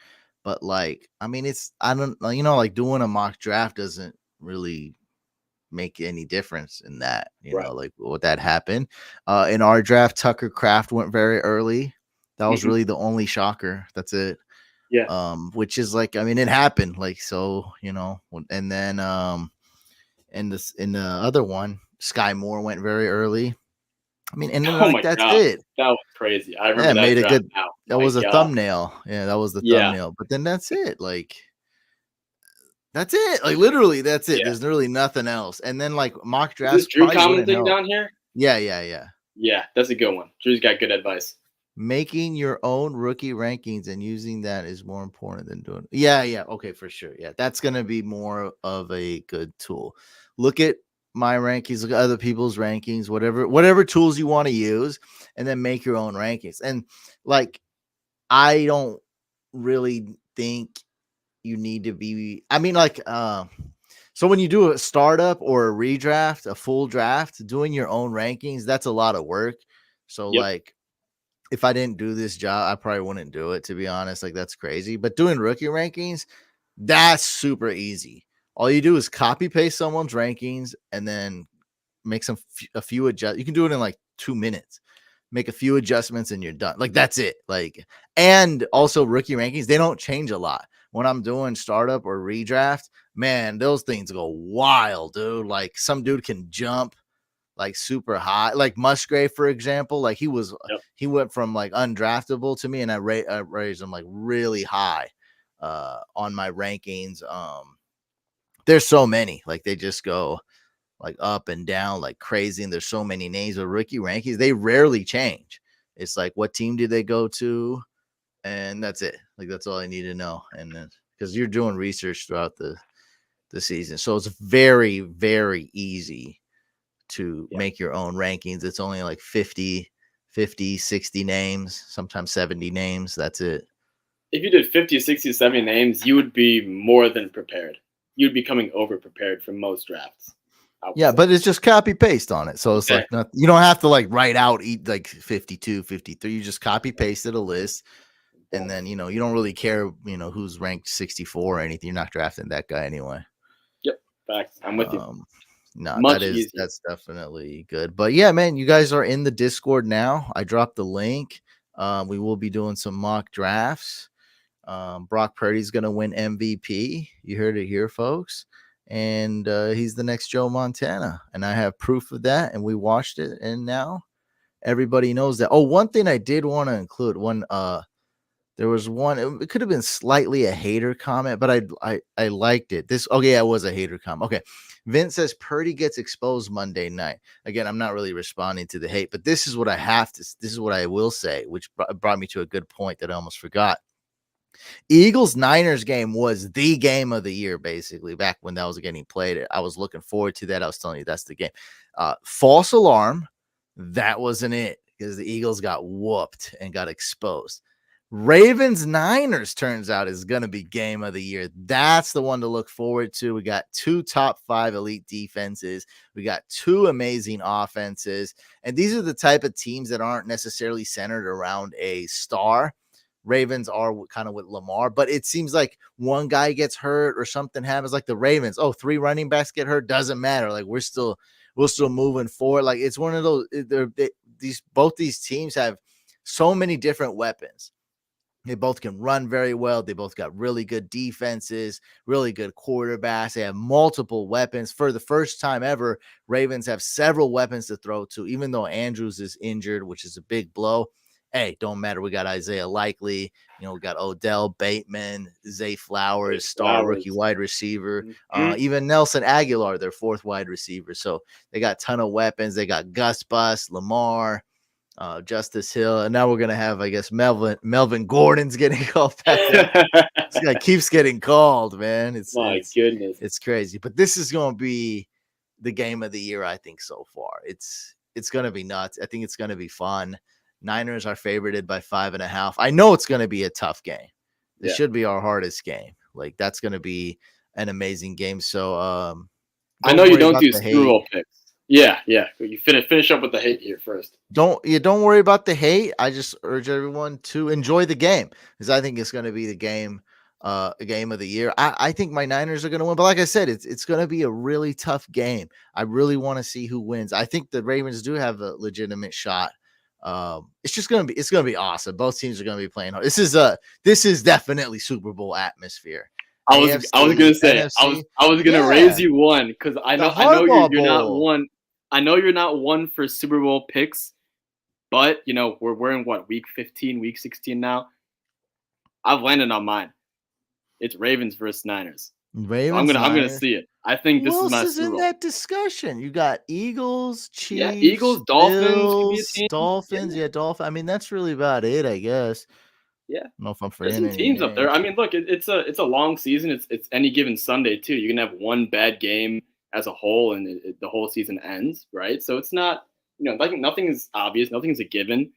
But like, I mean, I don't like doing a mock draft doesn't really make any difference in that, Right. like what that happened. In our draft, Tucker Craft went very early. That was Hmm. really the only shocker. That's it. Yeah. Which is like, I mean, it happened. Like, so, and then in the other one, Sky Moore went very early. I mean, and then Oh like my that's god, it. that was crazy. I Yeah, remember that made a draft good now. that My was a god. thumbnail. Yeah, that was the Yeah. thumbnail. But then that's it. Like that's it. Like literally, that's it. Yeah. There's really nothing else. And then like mock Is this drafts Drew probably wouldn't commenting help. down here? Yeah, yeah, yeah. Yeah, that's a good one. Drew's got good advice. Making your own rookie rankings and using that is more important than doing. Yeah, yeah. Okay, for sure. Yeah, that's gonna be more of a good tool. Look at my rankings, look at other people's rankings, whatever tools you want to use, and then make your own rankings. And like, I don't really think you need to be. I mean, like, so when you do a startup or a redraft, a full draft, doing your own rankings, that's a lot of work. So Yep. like if I didn't do this job, I probably wouldn't do it, to be honest. Like that's crazy. But doing rookie rankings, that's super easy. All you do is copy paste someone's rankings and then make a few adjust. You can do it in like 2 minutes. Make a few adjustments and you're done. Like that's it. Like, and also rookie rankings, they don't change a lot. When I'm doing startup or redraft, man, those things go wild, dude. Like some dude can jump like super high, like Musgrave, for example. Like Yep. he went from like undraftable to me, and I raised him like really high on my rankings. There's so many, like they just go like up and down like crazy, and there's so many names of rookie rankings. They rarely change. It's like what team did they go to, and that's it. Like that's all I need to know. And then because you're doing research throughout the season, so it's very very easy to Yeah. make your own rankings. It's only like 50, 60 names, sometimes 70 names. That's it. If you did 50, 60, 70 names, you would be more than prepared. You'd be coming over prepared for most drafts, I would Yeah, say. but it's just copy paste on it. So it's like Exactly. you don't have to like write out like 52, 53. You just copy pasted a list And then, you don't really care, who's ranked 64 or anything. You're not drafting that guy anyway. Yep, facts. I'm with you. No, Much easier. that's definitely good. But yeah, man, you guys are in the Discord now. I dropped the link. We will be doing some mock drafts. Brock Purdy's gonna win MVP. You heard it here, folks. And he's the next Joe Montana. And I have proof of that. And we watched it. And now everybody knows that. Oh, one thing I did want to include there was one. It could have been slightly a hater comment, but I liked it. It was a hater comment. Okay, Vince says Purdy gets exposed Monday night. Again, I'm not really responding to the hate, but this is what I have to. This is what I will say, which brought me to a good point that I almost forgot. Eagles Niners game was the game of the year, basically, back when that was getting played. I was looking forward to that. I was telling you that's the game. False alarm. That wasn't it because the Eagles got whooped and got exposed. Ravens Niners turns out is going to be game of the year. That's the one to look forward to. We got 2 top 5 elite defenses. We got 2 amazing offenses. And these are the type of teams that aren't necessarily centered around a star. Ravens are kind of with Lamar, but it seems like one guy gets hurt or something happens, like the Ravens. 3 running backs get hurt. Doesn't matter. Like we're still moving forward. Like it's one of those. Both these teams have so many different weapons. They both can run very well. They both got really good defenses, really good quarterbacks. They have multiple weapons. For the first time ever, Ravens have several weapons to throw to, even though Andrews is injured, which is a big blow. Hey, don't matter. We got Isaiah Likely. We got Odell Bateman, Zay Flowers, star rookie wide receiver. Even Nelson Aguilar, their 4th wide receiver. So they got a ton of weapons. They got Gus Bus, Lamar, Justice Hill, and now we're gonna have, I guess, Melvin Gordon's getting called back. This guy keeps getting called, man. It's goodness, it's crazy. But this is gonna be the game of the year, I think. So far, it's gonna be nuts. I think it's gonna be fun. Niners are favorited by 5.5. I know it's gonna be a tough game. This should be our hardest game. Like that's gonna be an amazing game. So I know you don't do Super Bowl picks. Yeah. You finish up with the hate here first. Don't worry about the hate. I just urge everyone to enjoy the game because I think it's going to be the game, a game of the year. I think my Niners are going to win, but like I said, it's going to be a really tough game. I really want to see who wins. I think the Ravens do have a legitimate shot. It's going to be awesome. Both teams are going to be playing hard. This is definitely Super Bowl atmosphere. I was gonna say NFC, I was gonna raise you one because I know you're not one. I know you're not one for Super Bowl picks, but we're in week 15, week 16 now. I've landed on mine. It's Ravens versus Niners. Ravens. I'm gonna see it. I think this is my Super Bowl. In that discussion. You got Eagles, Chiefs, Eagles, Dolphins, Dolphins. Yeah, Dolphins. I mean, that's really about it, I guess. Yeah, I don't know if I'm forgetting any teams up there. I mean, look, it's a long season. It's any given Sunday too. You can have one bad game as a whole, and the whole season ends, right? So it's not, nothing is obvious, nothing is a given.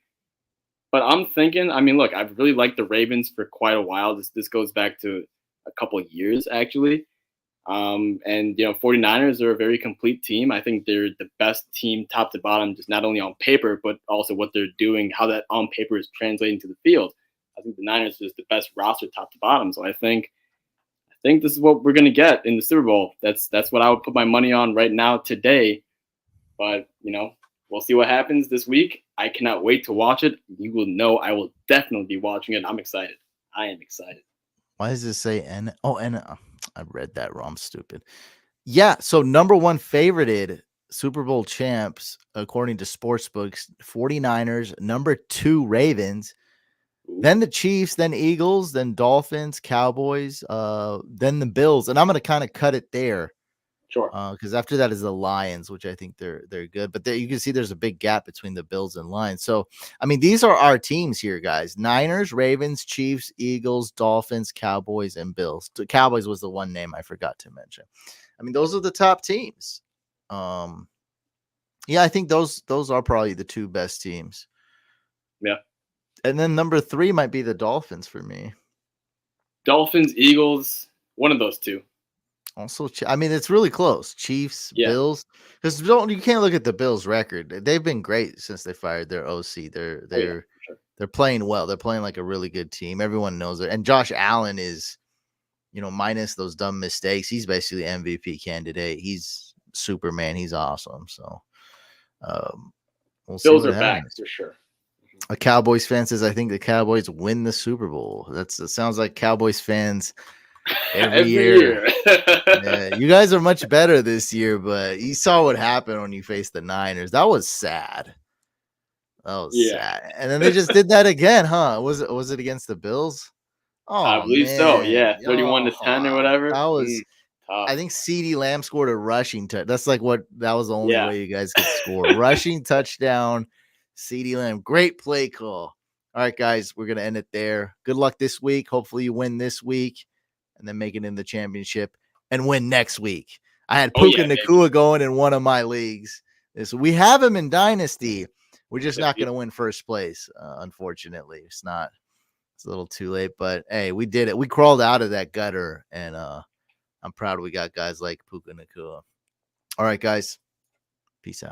But I'm thinking, I mean, look, I've really liked the Ravens for quite a while. This goes back to a couple of years actually, and 49ers are a very complete team. I think they're the best team top to bottom, just not only on paper but also what they're doing, how that on paper is translating to the field. I think the Niners is the best roster top to bottom. So I think this is what we're going to get in the Super Bowl. That's what I would put my money on right now today. But, we'll see what happens this week. I cannot wait to watch it. You will know I will definitely be watching it. I'm excited. I am excited. Why does it say N? Oh, N. I read that wrong. I'm stupid. Yeah. So number 1 favorited Super Bowl champs, according to sportsbooks, 49ers, number 2 Ravens, then the Chiefs, then Eagles, then Dolphins, Cowboys, then the Bills. And I'm going to kind of cut it there. Sure. Because after that is the Lions, which I think they're good. But you can see there's a big gap between the Bills and Lions. So, I mean, these are our teams here, guys. Niners, Ravens, Chiefs, Eagles, Dolphins, Cowboys, and Bills. The Cowboys was the one name I forgot to mention. I mean, those are the top teams. Yeah, I think those are probably the 2 best teams. Yeah. And then number 3 might be the Dolphins for me. Dolphins, Eagles, one of those 2. Also, I mean, it's really close. Chiefs, Bills. Because you can't look at the Bills' record. They've been great since they fired their OC. They're They're playing well. They're playing like a really good team. Everyone knows it. And Josh Allen is, minus those dumb mistakes, he's basically MVP candidate. He's Superman. He's awesome. So we'll see Bills what are back happens. for sure. A Cowboys fan says, I think the Cowboys win the Super Bowl. It sounds like Cowboys fans every year. Yeah, you guys are much better this year, but you saw what happened when you faced the Niners. That was sad. That was sad. And then they just did that again, huh? Was it against the Bills? I Oh believe so. man. Yeah, 31-10 or whatever. That was Tough. I think CeeDee Lamb scored a rushing touch. That was the only way you guys could score. Rushing touchdown, CeeDee Lamb. Great play call. All right, guys, we're gonna end it there. Good luck this week. Hopefully you win this week and then make it in the championship and win next week. I had Puka Nacua going in one of my leagues. We have him in Dynasty. We're just not going to win first place, unfortunately. It's a little too late, but hey, we did it. We crawled out of that gutter, and I'm proud we got guys like Puka Nacua. All right, guys. Peace out.